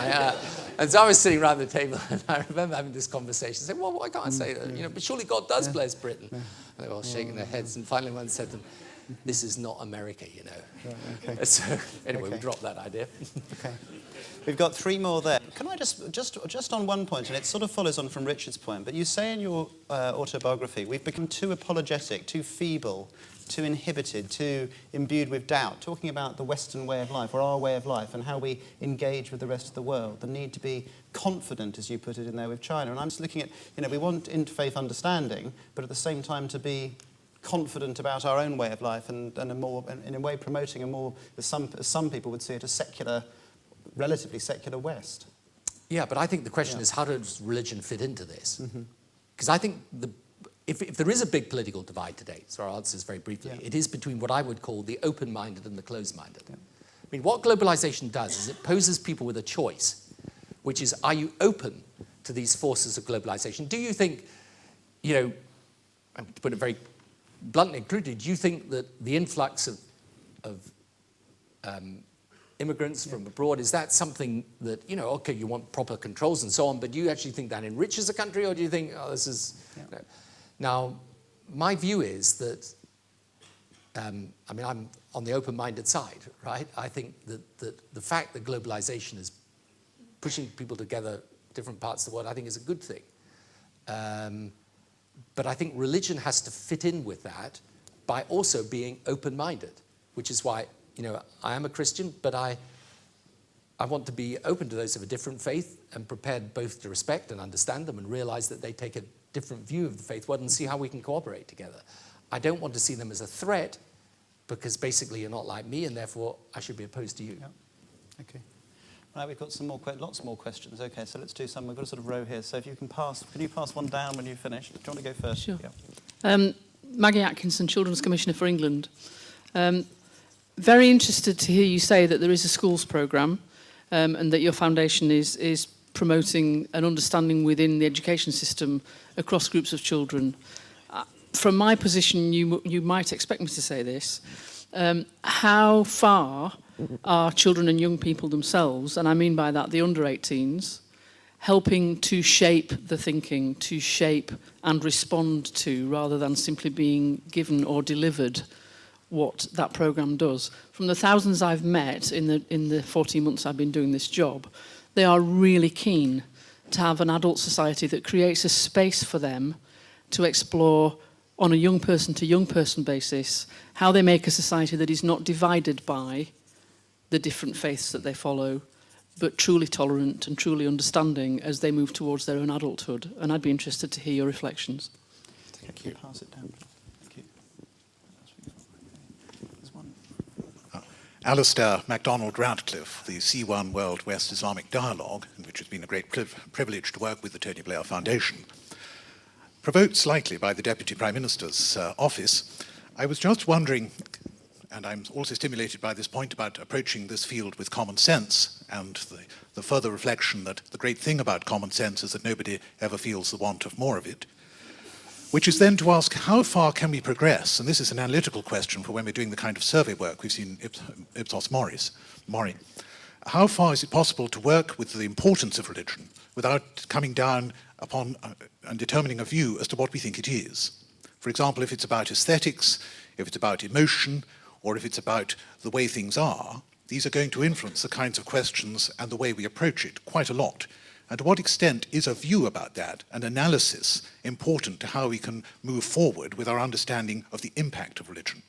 And so I was sitting around the table, and I remember having this conversation, saying, well, why can't I say that? You know, but surely God does bless Britain. And they were all shaking their heads, and finally one said to them, this is not America, you know. Right, okay. So anyway, we dropped that idea. Okay. We've got three more there. Can I just on one point, and it sort of follows on from Richard's point, but you say in your autobiography, we've become too apologetic, too feeble, too inhibited, too imbued with doubt, talking about the Western way of life, or our way of life, and how we engage with the rest of the world, the need to be confident, as you put it in there with China. And I'm just looking at, you know, we want interfaith understanding, but at the same time to be confident about our own way of life, and in a way promoting a more, as some people would see it, a secular, relatively secular West. Yeah, but I think the question is, how does religion fit into this? Because I think if there is a big political divide today, so our answer is very briefly, it is between what I would call the open-minded and the closed-minded. I mean, what globalization does is it poses people with a choice, which is, are you open to these forces of globalization? Do you think, you know, to put it very bluntly and crudely, do you think that the influx of immigrants from abroad, is that something that, you know, okay, you want proper controls and so on, but do you actually think that enriches a country, or do you think, oh, this is... You know? Now, my view is that, I mean, I'm on the open-minded side, right? I think that the fact that globalization is pushing people together, different parts of the world, I think is a good thing. But I think religion has to fit in with that by also being open-minded, which is why, you know, I am a Christian, but I want to be open to those of a different faith and prepared both to respect and understand them and realize that they take a different view of the faith world and see how we can cooperate together. I don't want to see them as a threat, because basically you're not like me and therefore I should be opposed to you. Yeah. Okay. Right, we've got some more, lots more questions. Okay, so let's do some. We've got a sort of row here. So if you can you pass one down when you've finished? Do you want to go first? Sure. Yeah. Maggie Atkinson, Children's Commissioner for England. Very interested to hear you say that there is a schools programme and that your foundation is promoting an understanding within the education system across groups of children. From my position, you might expect me to say this. How far are children and young people themselves, and I mean by that the under 18s, helping to shape the thinking, to shape and respond to, rather than simply being given or delivered what that programme does. From the thousands I've met in the 14 months I've been doing this job, they are really keen to have an adult society that creates a space for them to explore on a young person to young person basis how they make a society that is not divided by the different faiths that they follow, but truly tolerant and truly understanding as they move towards their own adulthood. And I'd be interested to hear your reflections. Thank you. Pass it down. Thank you. There's one. Alistair MacDonald Radcliffe, the C1 World West Islamic Dialogue, in which it's been a great privilege to work with the Tony Blair Foundation. Provoked slightly by the Deputy Prime Minister's office, I was just wondering, and I'm also stimulated by this point about approaching this field with common sense, and the further reflection that the great thing about common sense is that nobody ever feels the want of more of it, which is then to ask how far can we progress, and this is an analytical question for when we're doing the kind of survey work we've seen Ipsos Mori. How far is it possible to work with the importance of religion without coming down upon and determining a view as to what we think it is? For example, if it's about aesthetics, if it's about emotion, or if it's about the way things are, these are going to influence the kinds of questions and the way we approach it quite a lot. And to what extent is a view about that, an analysis, important to how we can move forward with our understanding of the impact of religion?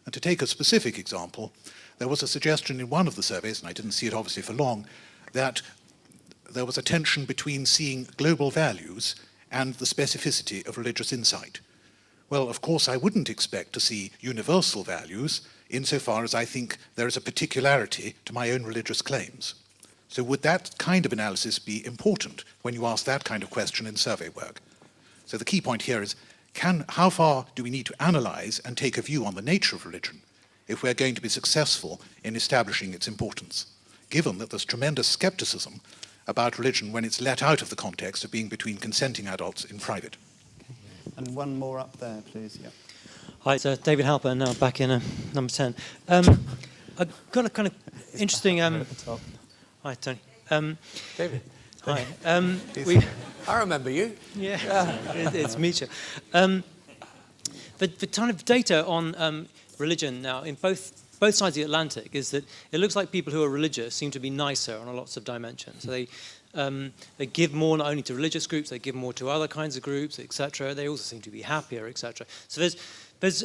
And to take a specific example, there was a suggestion in one of the surveys, and I didn't see it obviously for long, that there was a tension between seeing global values and the specificity of religious insight. Well, of course, I wouldn't expect to see universal values insofar as I think there is a particularity to my own religious claims. So would that kind of analysis be important when you ask that kind of question in survey work? So the key point here is, how far do we need to analyze and take a view on the nature of religion if we're going to be successful in establishing its importance, given that there's tremendous skepticism about religion when it's let out of the context of being between consenting adults in private? And one more up there, please. Yeah. Hi, it's David Halpern, now back in number 10. I've got a kind of interesting... Hi, Tony. David. Hi. I remember you. Yeah, it's Misha. The kind of data on religion now in both sides of the Atlantic is that it looks like people who are religious seem to be nicer on lots of dimensions. So they give more not only to religious groups, they give more to other kinds of groups, etc. They also seem to be happier, etc. So there's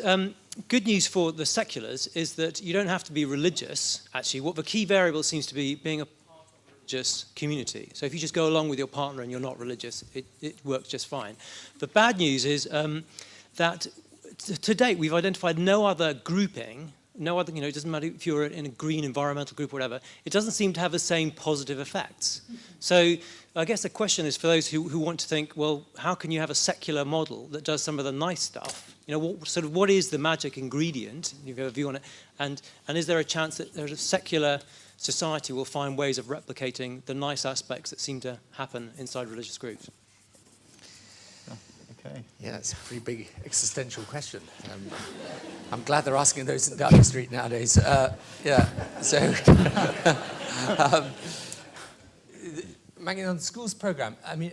good news for the seculars is that you don't have to be religious. Actually, what the key variable seems to be being a part of a religious community. So if you just go along with your partner and you're not religious, it works just fine. The bad news is that to date we've identified no other grouping. No other, it doesn't matter if you're in a green environmental group or whatever, it doesn't seem to have the same positive effects. So I guess the question is for those who want to think, well, how can you have a secular model that does some of the nice stuff? What is the magic ingredient, if you have a view on it, and is there a chance that a secular society will find ways of replicating the nice aspects that seem to happen inside religious groups? Okay. Yeah, it's a pretty big existential question. I'm glad they're asking those in Downing Street nowadays. Maggie, on the schools program, I mean,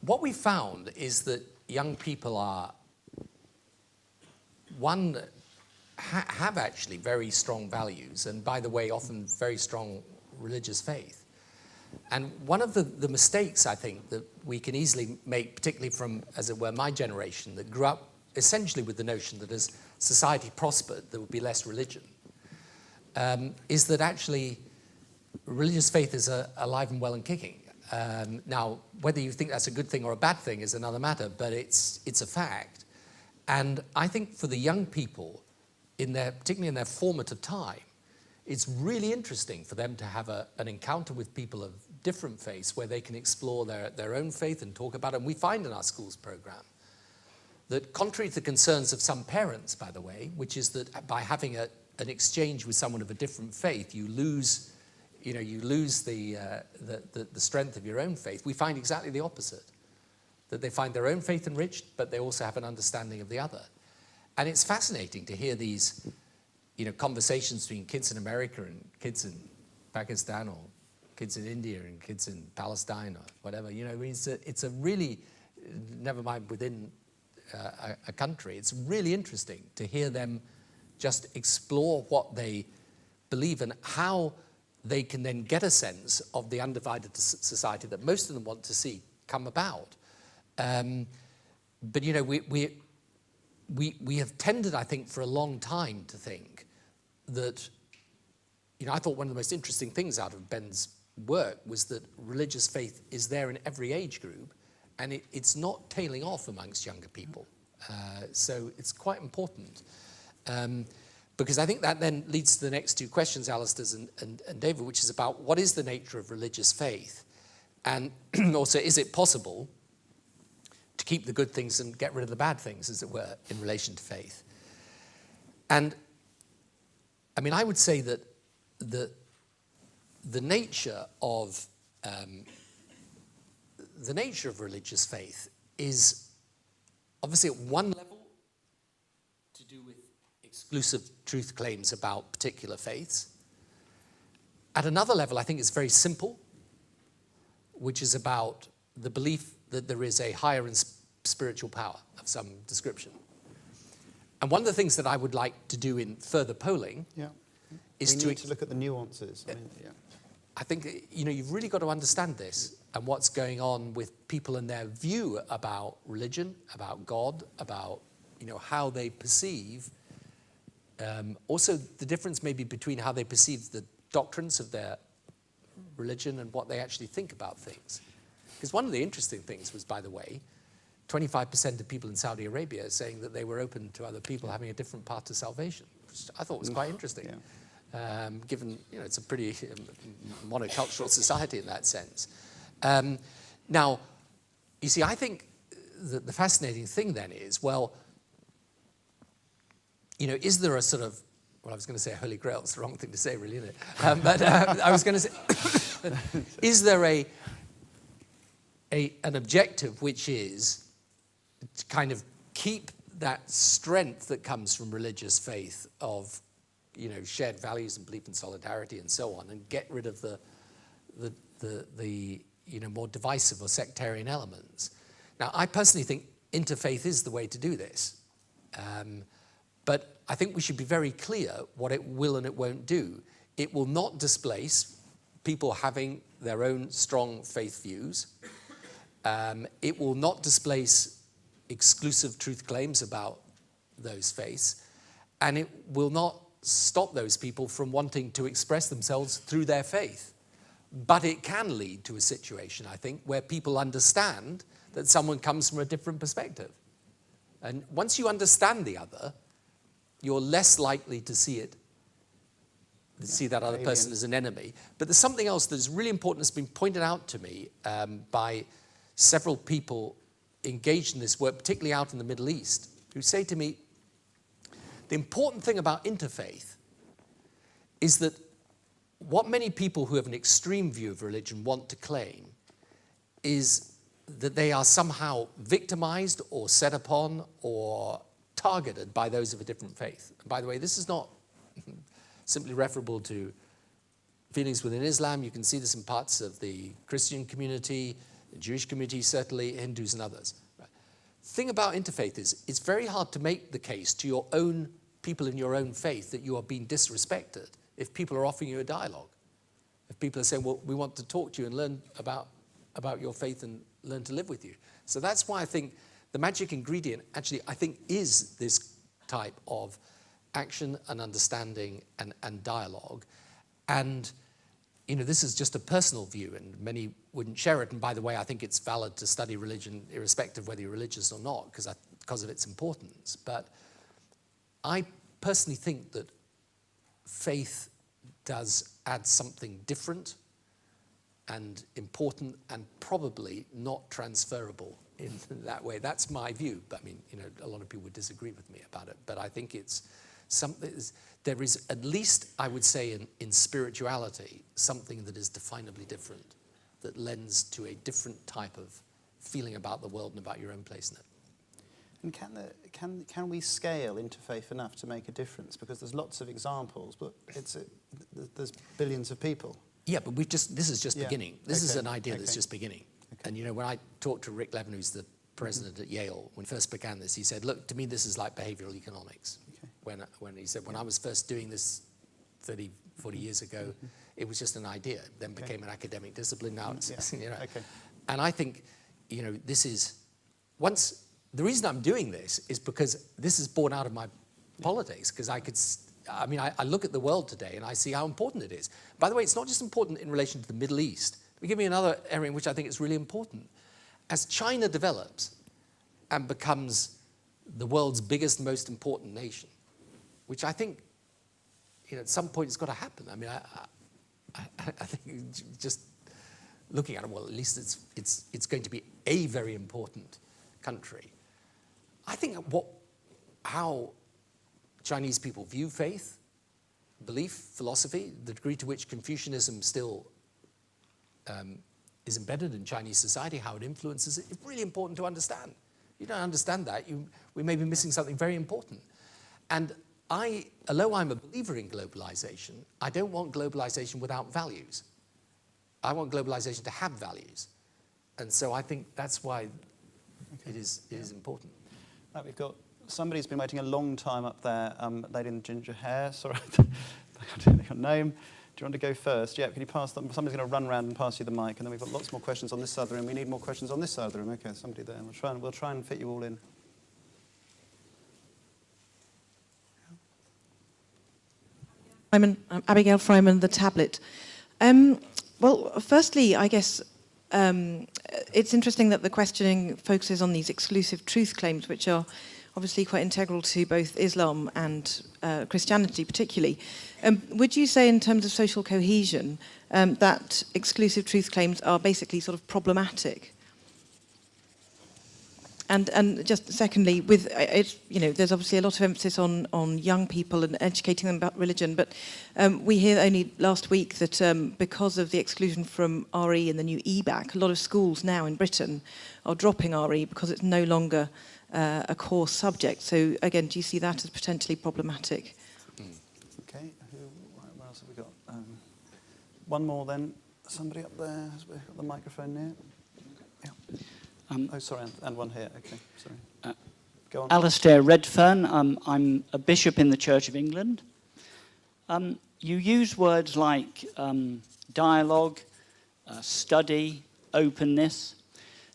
what we found is that young people are, have actually very strong values, and by the way, often very strong religious faith. And one of the mistakes, I think, that we can easily make, particularly from, as it were, my generation, that grew up essentially with the notion that as society prospered, there would be less religion, is that actually religious faith is alive and well and kicking. Now, whether you think that's a good thing or a bad thing is another matter, but it's a fact. And I think for the young people, particularly in their formative time, it's really interesting for them to have an encounter with people of different faiths where they can explore their own faith and talk about it. And we find in our schools program that contrary to the concerns of some parents, by the way, which is that by having an exchange with someone of a different faith, you lose the strength of your own faith, we find exactly the opposite. That they find their own faith enriched, but they also have an understanding of the other. And it's fascinating to hear these conversations between kids in America and kids in Pakistan or kids in India and kids in Palestine or whatever. It's a really, never mind within a country, it's really interesting to hear them just explore what they believe and how they can then get a sense of the undivided society that most of them want to see come about. But, you know, we have tended, I think, for a long time to think that, you know, I thought one of the most interesting things out of Ben's work was that religious faith is there in every age group, and it's not tailing off amongst younger people. So it's quite important. Because I think that then leads to the next two questions, Alistair's and David, which is about what is the nature of religious faith? And also, is it possible to keep the good things and get rid of the bad things, as it were, in relation to faith? And, I mean, I would say that the nature of religious faith is obviously at one level to do with exclusive truth claims about particular faiths. At another level, I think it's very simple, which is about the belief that there is a higher and spiritual power of some description. And one of the things that I would like to do in further polling is to look at the nuances. I think, you know, you've really got to understand this and what's going on with people and their view about religion, about God, about, you know, how they perceive. Also, the difference maybe between how they perceive the doctrines of their religion and what they actually think about things. Because one of the interesting things was, by the way, 25% of people in Saudi Arabia saying that they were open to other people having a different path to salvation, which I thought was quite interesting. Given, you know, it's a pretty monocultural society in that sense. Now, you see, I think that the fascinating thing then is, well, you know, is there a sort of, well, I was going to say holy grail, it's the wrong thing to say, really, isn't it? But I was going to say, is there an objective which is to kind of keep that strength that comes from religious faith of, you know, shared values and belief in solidarity and so on, and get rid of the you know, more divisive or sectarian elements? Now, I personally think interfaith is the way to do this. But I think we should be very clear what it will and it won't do. It will not displace people having their own strong faith views. It will not displace exclusive truth claims about those faiths. And it will not stop those people from wanting to express themselves through their faith. But it can lead to a situation, I think, where people understand that someone comes from a different perspective. And once you understand the other, you're less likely to see that other person as an enemy. But there's something else that's really important that's been pointed out to me by several people engaged in this work, particularly out in the Middle East, who say to me, the important thing about interfaith is that what many people who have an extreme view of religion want to claim is that they are somehow victimized or set upon or targeted by those of a different faith. And by the way, this is not simply referable to feelings within Islam. You can see this in parts of the Christian community, the Jewish community, certainly Hindus and others. Right. The thing about interfaith is it's very hard to make the case to your own people in your own faith that you are being disrespected if people are offering you a dialogue. If people are saying, well, we want to talk to you and learn about your faith and learn to live with you. So that's why I think the magic ingredient actually, I think, is this type of action and understanding and dialogue. And, you know, this is just a personal view, and many wouldn't share it. And by the way, I think it's valid to study religion irrespective of whether you're religious or not, because of its importance. But I personally think that faith does add something different and important and probably not transferable in that way. That's my view. But I mean, you know, a lot of people would disagree with me about it. But I think it's something, there is at least, I would say, in spirituality, something that is definably different, that lends to a different type of feeling about the world and about your own place in it. And can we scale interfaith enough to make a difference? Because there's lots of examples, but there's billions of people. Yeah, but this is just beginning. This is an idea that's just beginning. And, you know, when I talked to Rick Levin, who's the president at Yale, when he first began this, he said, look, to me this is like behavioral economics. Okay. When he said, when I was first doing this 30, 40 years ago, it was just an idea, then became an academic discipline. Now it's, you know. Okay. And I think, you know, this is, the reason I'm doing this is because this is born out of my politics, because I look at the world today and I see how important it is. By the way, it's not just important in relation to the Middle East. Give me another area in which I think it's really important. As China develops and becomes the world's biggest, most important nation, which I think, you know, at some point it's got to happen. I mean, I think just looking at it, well, at least it's going to be a very important country. I think how Chinese people view faith, belief, philosophy, the degree to which Confucianism still is embedded in Chinese society, how it influences it, it's really important to understand. You don't understand that, we may be missing something very important. And although I'm a believer in globalization, I don't want globalization without values. I want globalization to have values. And so I think that's why it is important. Right, we've got somebody who's been waiting a long time up there, lady in the ginger hair. Sorry, I don't know your name. Do you want to go first? Yeah, can you pass them? Somebody's going to run around and pass you the mic, and then we've got lots more questions on this side of the room. We need more questions on this side of the room. Okay, somebody there. We'll try and fit you all in. I'm Abigail Fryman, The Tablet. Well, firstly, I guess it's interesting that the questioning focuses on these exclusive truth claims, which are obviously quite integral to both Islam and Christianity particularly. Would you say in terms of social cohesion that exclusive truth claims are basically sort of problematic? And just secondly, with it, you know, there's obviously a lot of emphasis on young people and educating them about religion, but we hear only last week that because of the exclusion from RE in the new EBAC, a lot of schools now in Britain are dropping RE because it's no longer a core subject. So again, do you see that as potentially problematic? Okay, where else have we got? One more then. Somebody up there, has got the microphone near? Yeah. Oh, sorry, and one here. Okay, sorry. Go on. Alistair Redfern. I'm a bishop in the Church of England. You use words like dialogue, study, openness.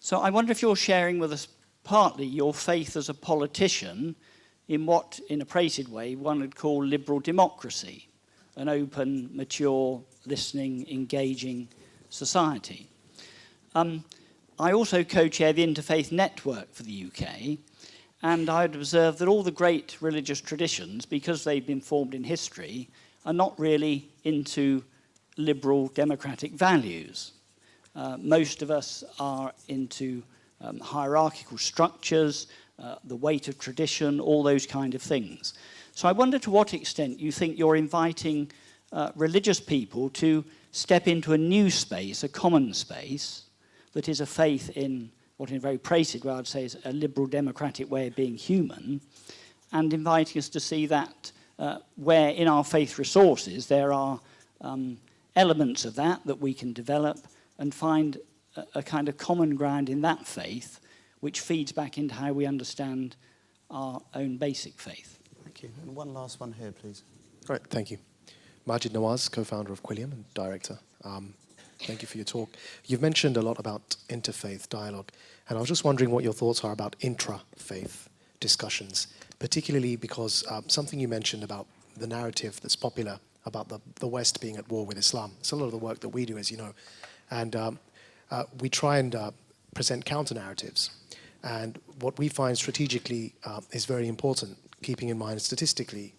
So I wonder if you're sharing with us partly your faith as a politician in what, in a prated way, one would call liberal democracy, an open, mature, listening, engaging society. I also co-chair the Interfaith Network for the UK, and I'd observed that all the great religious traditions, because they've been formed in history, are not really into liberal democratic values. Most of us are into hierarchical structures, the weight of tradition, all those kind of things. So I wonder to what extent you think you're inviting religious people to step into a new space, a common space, that is a faith in what in a very prated way I'd say is a liberal democratic way of being human, and inviting us to see that where in our faith resources there are elements of that we can develop and find a kind of common ground in that faith which feeds back into how we understand our own basic faith. Thank you. And one last one here, please. Right, thank you. Majid Nawaz, co-founder of Quilliam and director. Thank you for your talk. You've mentioned a lot about interfaith dialogue, and I was just wondering what your thoughts are about intra-faith discussions, particularly because something you mentioned about the narrative that's popular about the West being at war with Islam. It's a lot of the work that we do, as you know, and we try and present counter-narratives. And what we find strategically is very important, keeping in mind statistically,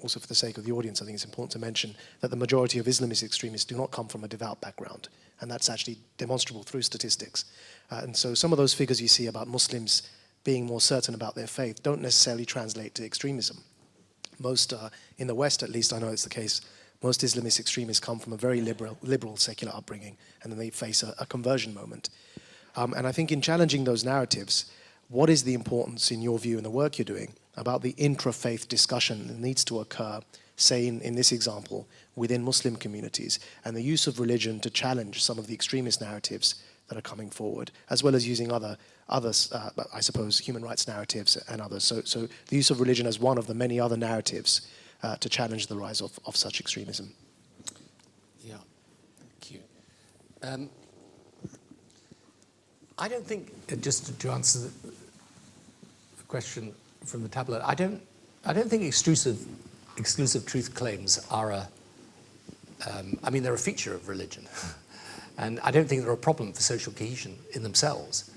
also for the sake of the audience, I think it's important to mention that the majority of Islamist extremists do not come from a devout background, and that's actually demonstrable through statistics. And so some of those figures you see about Muslims being more certain about their faith don't necessarily translate to extremism. Most, in the West at least, I know it's the case, most Islamist extremists come from a very liberal secular upbringing, and then they face a conversion moment. And I think in challenging those narratives, what is the importance, in your view, in the work you're doing, about the intra-faith discussion that needs to occur, say in this example, within Muslim communities, and the use of religion to challenge some of the extremist narratives that are coming forward, as well as using other others, I suppose, human rights narratives and others. So the use of religion as one of the many other narratives to challenge the rise of such extremism. Yeah, thank you. I don't think, just to answer the question from the tablet, I don't think exclusive truth claims are I mean, they're a feature of religion. And I don't think they're a problem for social cohesion in themselves.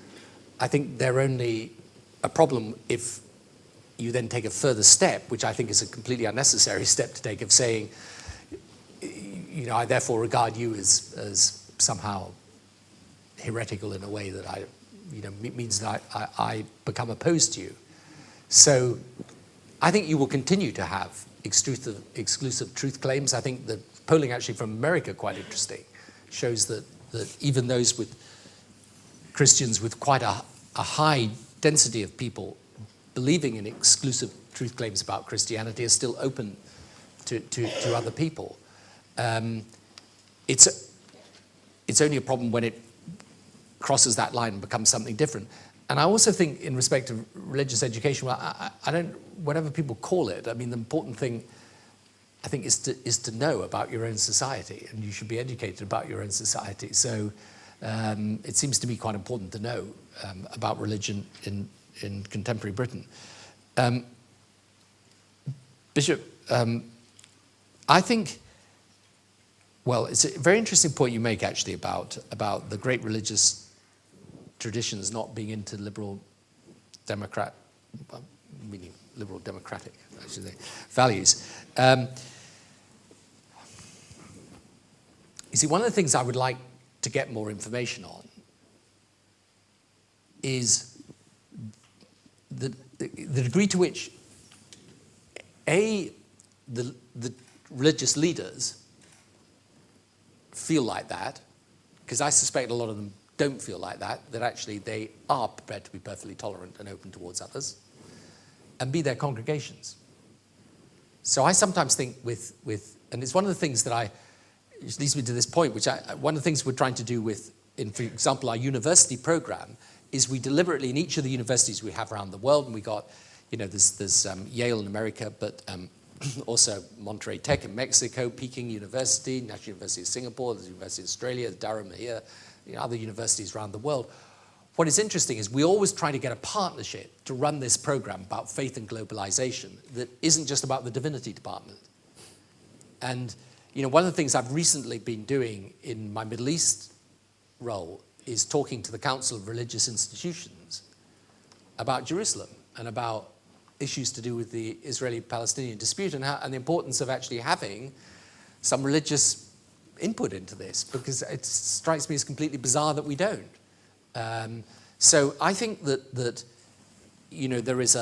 I think they're only a problem if you then take a further step, which I think is a completely unnecessary step to take, of saying, you know, I therefore regard you as somehow heretical in a way that means that I become opposed to you. So I think you will continue to have exclusive truth claims. I think the polling actually from America, quite interesting, shows that even those with Christians with quite a high density of people believing in exclusive truth claims about Christianity are still open to other people. It's only a problem when it crosses that line and becomes something different. And I also think, in respect of religious education, well, I don't, whatever people call it, I mean, the important thing, I think, is to know about your own society, and you should be educated about your own society. So it seems to me quite important to know about religion in contemporary Britain. Bishop, I think, well, it's a very interesting point you make, actually, about the great religious traditions not being into liberal democratic, I should say, values. You see, one of the things I would like to get more information on is the degree to which, the religious leaders feel like that, because I suspect a lot of them don't feel like that actually they are prepared to be perfectly tolerant and open towards others, and be their congregations. So I sometimes think and it's one of the things that it leads me to this point, which one of the things we're trying to do for example, our university program, is we deliberately, in each of the universities we have around the world, and we got, there's Yale in America, but also Monterey Tech in Mexico, Peking University, National University of Singapore, there's University of Australia, Durham here, other universities around the world. What is interesting is we always try to get a partnership to run this program about faith and globalization that isn't just about the divinity department. And one of the things I've recently been doing in my Middle East role is talking to the Council of Religious Institutions about Jerusalem and about issues to do with the Israeli-Palestinian dispute and the importance of actually having some religious input into this, because it strikes me as completely bizarre that we don't. So I think that there is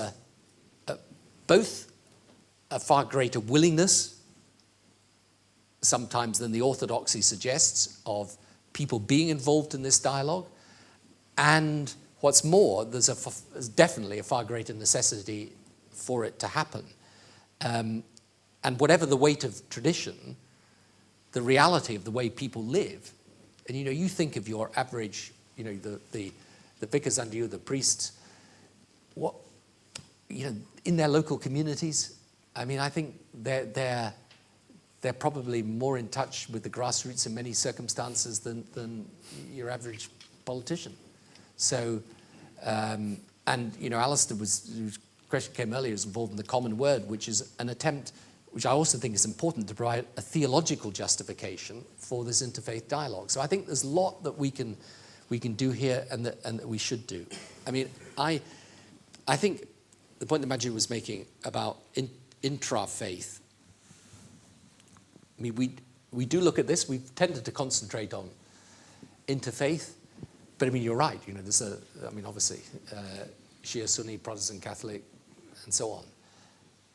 both a far greater willingness sometimes than the orthodoxy suggests of people being involved in this dialogue, and what's more, there's definitely a far greater necessity for it to happen. And whatever the weight of tradition, the reality of the way people live, and you think of your average, the vicars under you, the priests, in their local communities, I mean, I think they're probably more in touch with the grassroots in many circumstances than your average politician. So, and Alistair whose question came earlier, is involved in the Common Word, which is an attempt, which I also think is important, to provide a theological justification for this interfaith dialogue. So I think there's a lot that we can do here and that we should do. I mean, I think the point that Majid was making about intra-faith, I mean, we do look at this. We've tended to concentrate on interfaith, but I mean, you're right. There's obviously Shia, Sunni, Protestant, Catholic, and so on,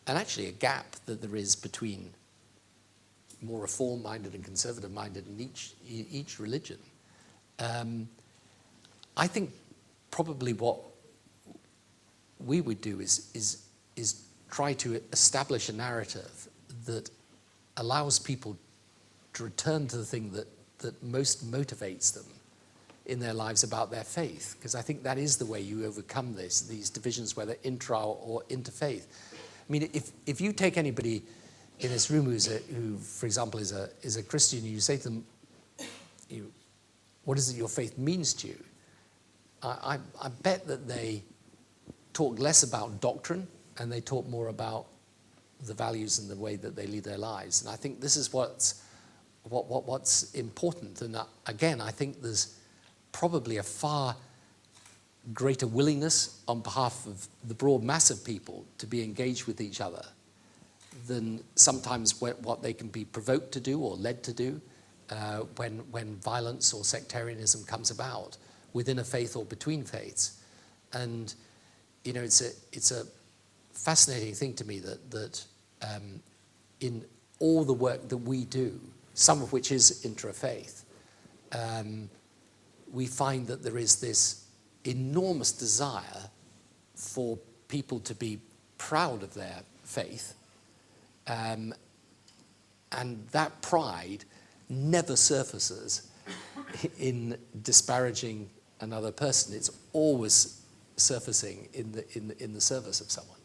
and actually a gap that there is between more reform-minded and conservative-minded in each religion. I think probably what we would do is try to establish a narrative that allows people to return to the thing that most motivates them in their lives about their faith, because I think that is the way you overcome these divisions, whether intra or interfaith. I mean, if you take anybody in this room who, for example, is a Christian, and you say to them, what is it your faith means to you? I bet that they talk less about doctrine and they talk more about the values and the way that they lead their lives. And I think this is what's important. And again, I think there's probably a far greater willingness on behalf of the broad mass of people to be engaged with each other than sometimes what they can be provoked to do or led to do when violence or sectarianism comes about within a faith or between faiths. And it's a fascinating thing to me that in all the work that we do, some of which is intra-faith, we find that there is this enormous desire for people to be proud of their faith, and that pride never surfaces in disparaging another person. It's always surfacing in the service of someone.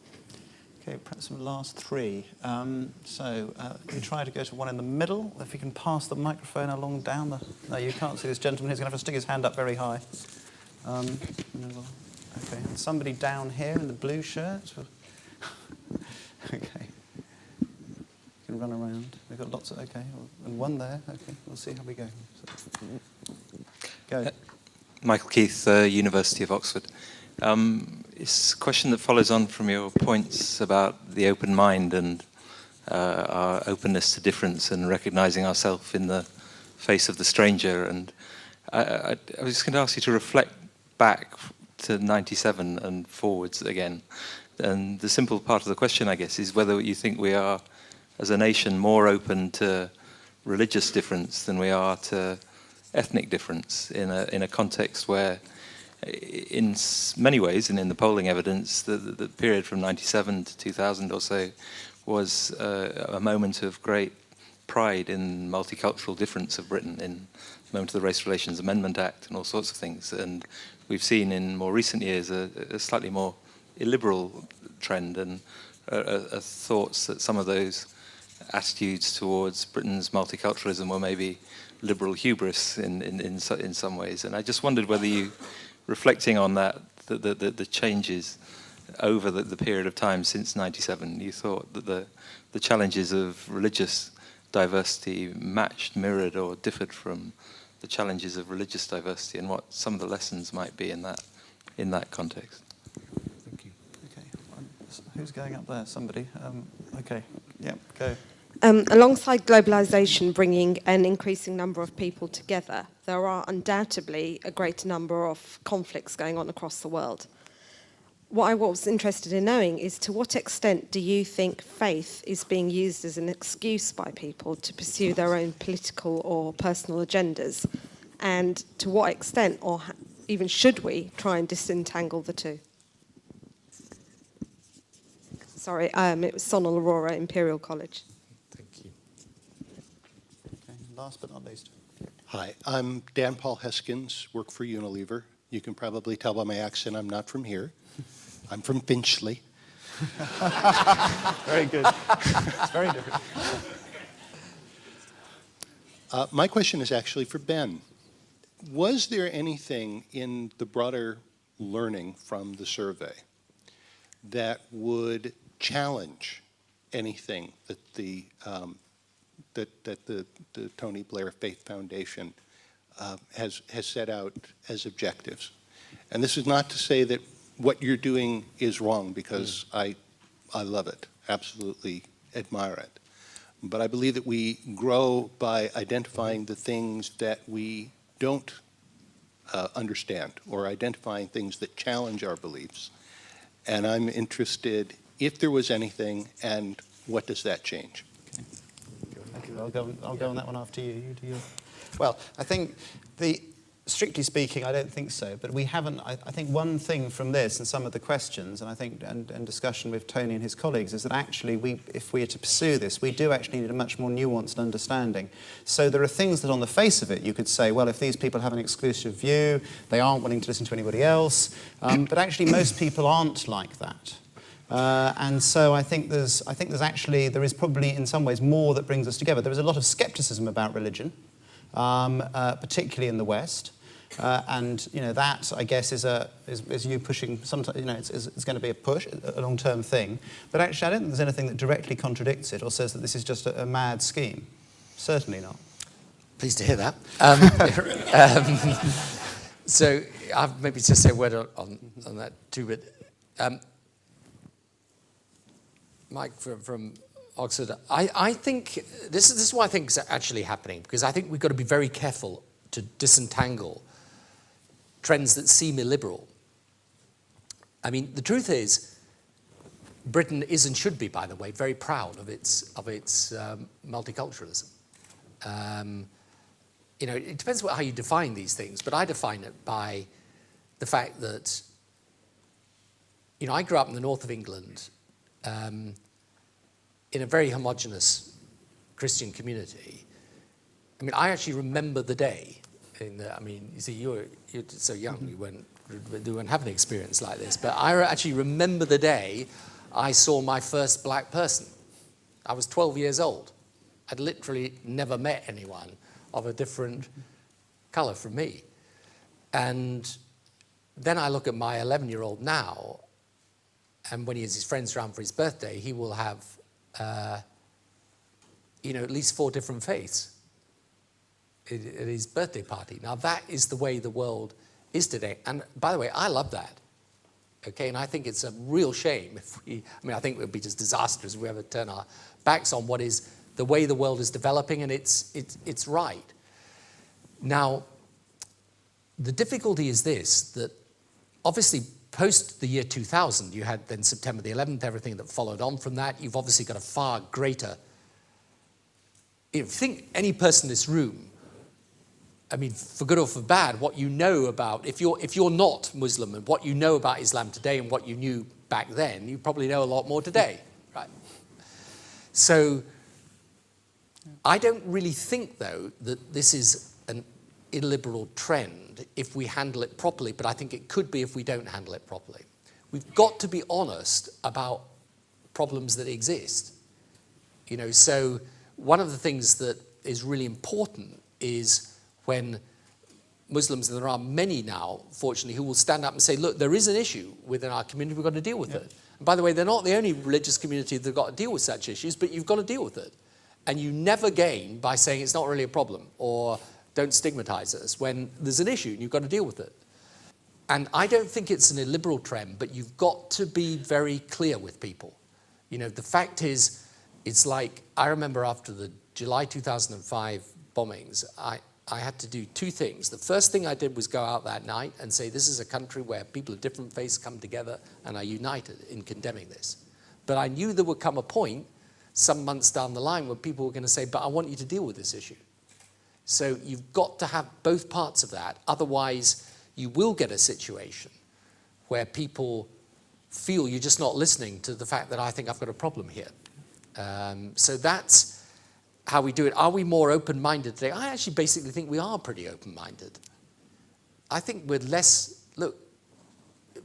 Okay, perhaps some last three. You try to go to one in the middle. If you can pass the microphone along down the... No, you can't see this gentleman. He's going to have to stick his hand up very high. Okay, and somebody down here in the blue shirt. Okay. You can run around. We've got lots of... Okay, and one there. Okay, we'll see how we go. Go. Michael Keith, University of Oxford. It's a question that follows on from your points about the open mind and our openness to difference and recognizing ourselves in the face of the stranger. And I was just going to ask you to reflect back to 97 and forwards again. And the simple part of the question, I guess, is whether you think we are, as a nation, more open to religious difference than we are to ethnic difference in a context where, in many ways, and in the polling evidence, the period from 97 to 2000 or so was a moment of great pride in multicultural difference of Britain, in the moment of the Race Relations Amendment Act and all sorts of things. And we've seen in more recent years a slightly more illiberal trend and thoughts that some of those attitudes towards Britain's multiculturalism were maybe liberal hubris in some ways. And I just wondered whether you, reflecting on that, the changes over the period of time since 97, you thought that the challenges of religious diversity matched, mirrored, or differed from the challenges of religious diversity, and what some of the lessons might be in that context. Thank you. Okay, who's going up there? Somebody. Okay. Yeah. Go. Alongside globalisation bringing an increasing number of people together, there are undoubtedly a greater number of conflicts going on across the world. What I was interested in knowing is, to what extent do you think faith is being used as an excuse by people to pursue their own political or personal agendas? And to what extent, or even should we, try and disentangle the two? Sorry, it was Sonal Aurora, Imperial College. Last but not least. Hi, I'm Dan Paul Heskins, work for Unilever. You can probably tell by my accent I'm not from here. I'm from Finchley. Very good. It's very different. My question is actually for Ben. Was there anything in the broader learning from the survey that would challenge anything that the Tony Blair Faith Foundation has set out as objectives? And this is not to say that what you're doing is wrong, because I love it, absolutely admire it. But I believe that we grow by identifying the things that we don't understand, or identifying things that challenge our beliefs. And I'm interested if there was anything, and what does that change? Thank you. I'll go on that one after you. You do your... Well, I think strictly speaking, I don't think so. But we haven't. I think one thing from this and some of the questions, and I think and discussion with Tony and his colleagues, is that actually, if we are to pursue this, we do actually need a much more nuanced understanding. So there are things that, on the face of it, you could say, well, if these people have an exclusive view, they aren't willing to listen to anybody else. But actually, most people aren't like that. And so I think there is probably in some ways more that brings us together. There is a lot of skepticism about religion, particularly in the West. And that, I guess, is you pushing. Sometimes it's going to be a long-term thing. But actually, I don't think there's anything that directly contradicts it or says that this is just a mad scheme. Certainly not. Pleased to hear that. So I'll maybe just say a word on that too. But Mike from Oxford, I think this is what I think is actually happening, because I think we've got to be very careful to disentangle trends that seem illiberal. I mean, the truth is, Britain is and should be, by the way, very proud of its multiculturalism. It depends how you define these things, but I define it by the fact that, I grew up in the north of England in a very homogenous Christian community. I mean, I actually remember the day. You see, you're so young, you won't have an experience like this. But I actually remember the day I saw my first black person. I was 12 years old. I'd literally never met anyone of a different colour from me. And then I look at my 11-year-old now, and when he has his friends around for his birthday, he will have, at least 4 different faiths at his birthday party. Now, that is the way the world is today. And by the way, I love that. Okay, and I think it's a real shame if I think it would be just disastrous if we ever turn our backs on what is the way the world is developing, and it's right. Now, the difficulty is this, that obviously post the year 2000, you had then September the 11th, everything that followed on from that. You've obviously got a far greater, if you think any person in this room, for good or for bad, what you know about, if you're not Muslim, and what you know about Islam today and what you knew back then, you probably know a lot more today, right? So I don't really think, though, that this is an illiberal trend if we handle it properly, but I think it could be if we don't handle it properly. We've got to be honest about problems that exist. So one of the things that is really important is when Muslims, and there are many now, fortunately, who will stand up and say, look, there is an issue within our community, we've got to deal with it. And by the way, they're not the only religious community that have got to deal with such issues, but you've got to deal with it. And you never gain by saying it's not really a problem, or don't stigmatize us, when there's an issue and you've got to deal with it. And I don't think it's an illiberal trend, but you've got to be very clear with people. The fact is, it's like, I remember after the July 2005 bombings, I had to do 2 things. The first thing I did was go out that night and say, this is a country where people of different faiths come together and are united in condemning this. But I knew there would come a point, some months down the line, where people were going to say, but I want you to deal with this issue. So you've got to have both parts of that. Otherwise, you will get a situation where people feel you're just not listening to the fact that I think I've got a problem here. So that's how we do it. Are we more open-minded today? I actually basically think we are pretty open-minded. I think we're less, look,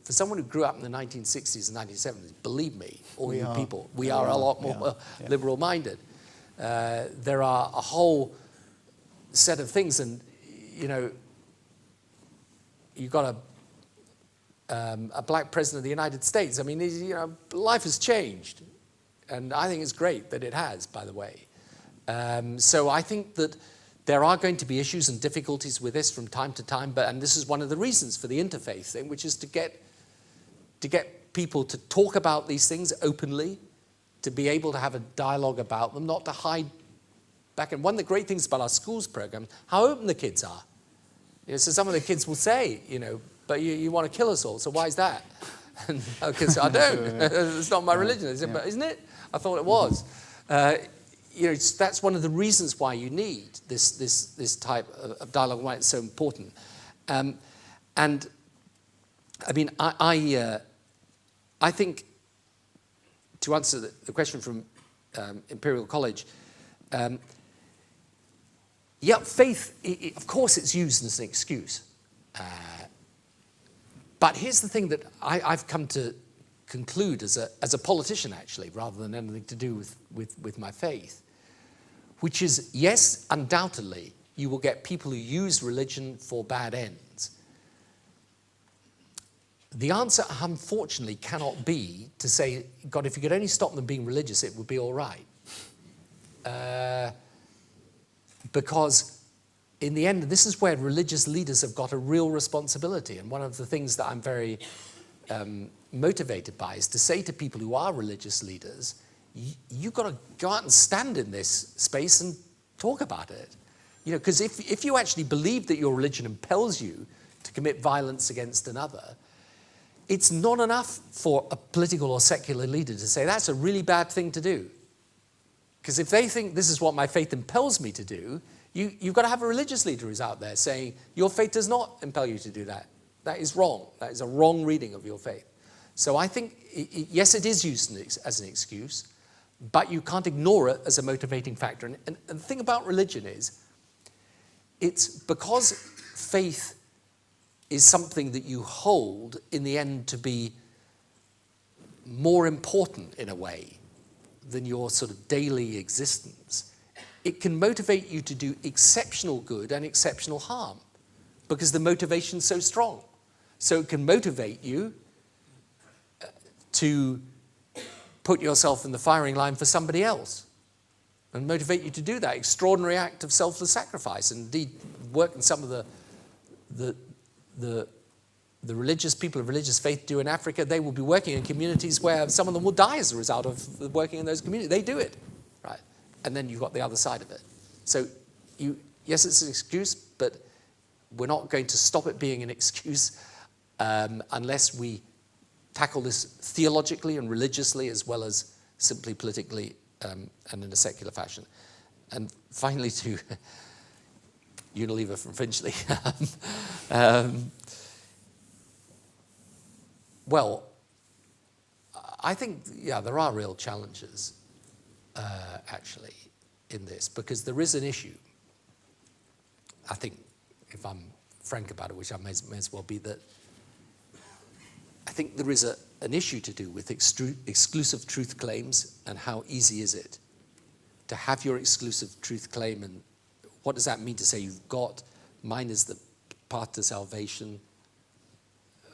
for someone who grew up in the 1960s and 1970s, believe me, all you people, we are a lot more liberal-minded. There are a whole set of things, and, you've got a black president of the United States. Life has changed, and I think it's great that it has, by the way. So I think that there are going to be issues and difficulties with this from time to time, and this is one of the reasons for the interfaith thing, which is to get people to talk about these things openly, to be able to have a dialogue about them, not to hide back. And one of the great things about our schools program, how open the kids are. So some of the kids will say, but you want to kill us all, so why is that? And because I don't. It's not my religion. I said, but isn't it? I thought it was. That's one of the reasons why you need this type of dialogue, why it's so important. And I mean, I think, to answer the question from Imperial College, yeah, faith, of course it's used as an excuse. But here's the thing that I've come to conclude as a politician, actually, rather than anything to do with my faith, which is, yes, undoubtedly, you will get people who use religion for bad ends. The answer, unfortunately, cannot be to say, God, if you could only stop them being religious, it would be all right. Because in the end, this is where religious leaders have got a real responsibility. And one of the things that I'm very motivated by is to say to people who are religious leaders, you've got to go out and stand in this space and talk about it. You know, because if you actually believe that your religion impels you to commit violence against another, it's not enough for a political or secular leader to say that's a really bad thing to do. Because if they think this is what my faith impels me to do, you've got to have a religious leader who's out there saying your faith does not impel you to do that. That is wrong. That is a wrong reading of your faith. So I think, yes, it is used as an excuse, but you can't ignore it as a motivating factor. And the thing about religion is, it's because faith is something that you hold in the end to be more important in a way than your sort of daily existence. It can motivate you to do exceptional good and exceptional harm because the motivation's so strong. So it can motivate you to put yourself in the firing line for somebody else and motivate you to do that extraordinary act of selfless sacrifice, and indeed work in some of the religious people of religious faith do in Africa. They will be working in communities where some of them will die as a result of working in those communities. They do it, right? And then you've got the other side of it. So yes, it's an excuse, but we're not going to stop it being an excuse unless we tackle this theologically and religiously as well as simply politically and in a secular fashion. And finally, to Unilever from Finchley. Well, I think, yeah, there are real challenges, actually, in this, because there is an issue. I think, if I'm frank about it, which I may as well be, that I think there is an issue to do with exclusive truth claims and how easy is it to have your exclusive truth claim, and what does that mean to say you've got, mine is the path to salvation.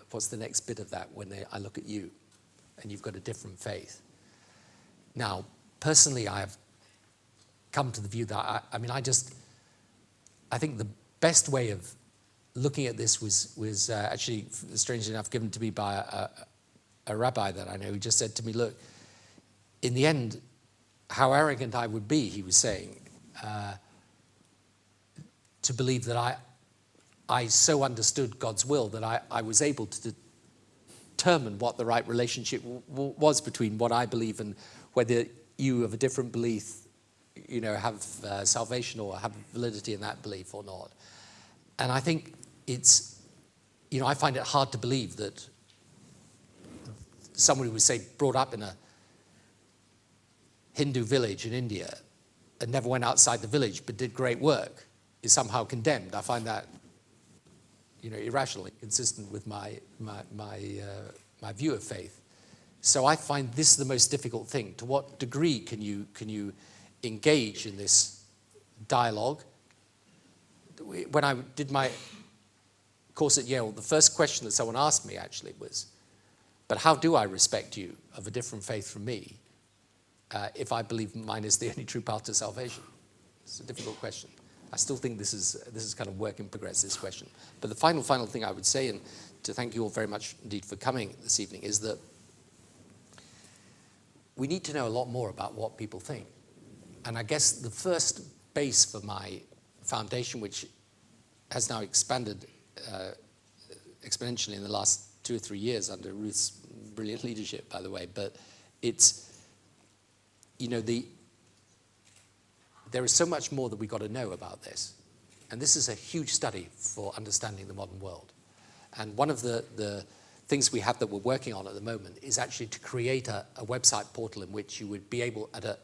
What's the next bit of that when I look at you and you've got a different faith? Now, personally, I have come to the view that, I think the best way of looking at this was actually, strangely enough, given to me by a rabbi that I know, who just said to me, look, in the end, how arrogant I would be, he was saying, to believe that I so understood God's will that I was able to determine what the right relationship was between what I believe and whether you of a different belief, you know, have salvation or have validity in that belief or not. And I think it's, you know, I find it hard to believe that someone who was, say, brought up in a Hindu village in India and never went outside the village but did great work is somehow condemned. I find that, you know, irrationally consistent with my view of faith. So I find this the most difficult thing. To what degree can you engage in this dialogue? When I did my course at Yale, the first question that someone asked me actually was, but how do I respect you of a different faith from me if I believe mine is the only true path to salvation? It's a difficult question. I still think this is kind of work in progress, this question. But the final thing I would say, and to thank you all very much indeed for coming this evening, is that we need to know a lot more about what people think. And I guess the first base for my foundation, which has now expanded exponentially in the last 2 or 3 years under Ruth's brilliant leadership, by the way, but it's, you know, there is so much more that we've got to know about this. And this is a huge study for understanding the modern world. And one of the things we have that we're working on at the moment is actually to create a website portal in which you would be able at an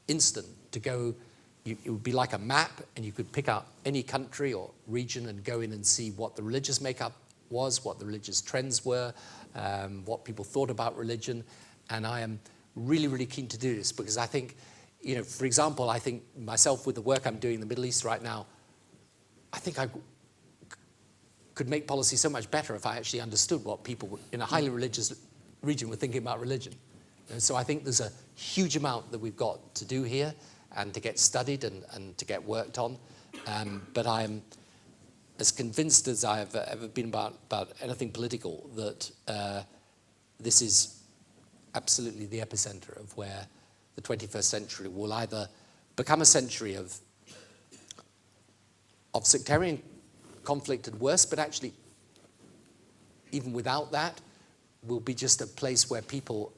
instant to go, it would be like a map, and you could pick out any country or region and go in and see what the religious makeup was, what the religious trends were, what people thought about religion. And I am really, really keen to do this because I think, for example, I think myself with the work I'm doing in the Middle East right now, I think I could make policy so much better if I actually understood what people in a highly religious region were thinking about religion. And so I think there's a huge amount that we've got to do here and to get studied and to get worked on. But I am as convinced as I have ever been about anything political that this is absolutely the epicenter of where the 21st century will either become a century of sectarian conflict at worst, but actually, even without that, will be just a place where people,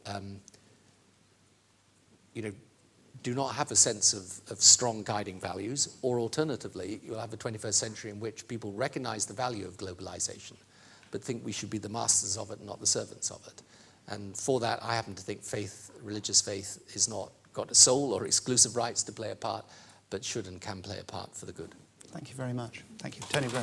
do not have a sense of strong guiding values, or alternatively, you'll have a 21st century in which people recognize the value of globalization, but think we should be the masters of it, not the servants of it. And for that, I happen to think religious faith, is not got a soul or exclusive rights to play a part, but should and can play a part for the good. Thank you very much. Thank you. Tony Blair.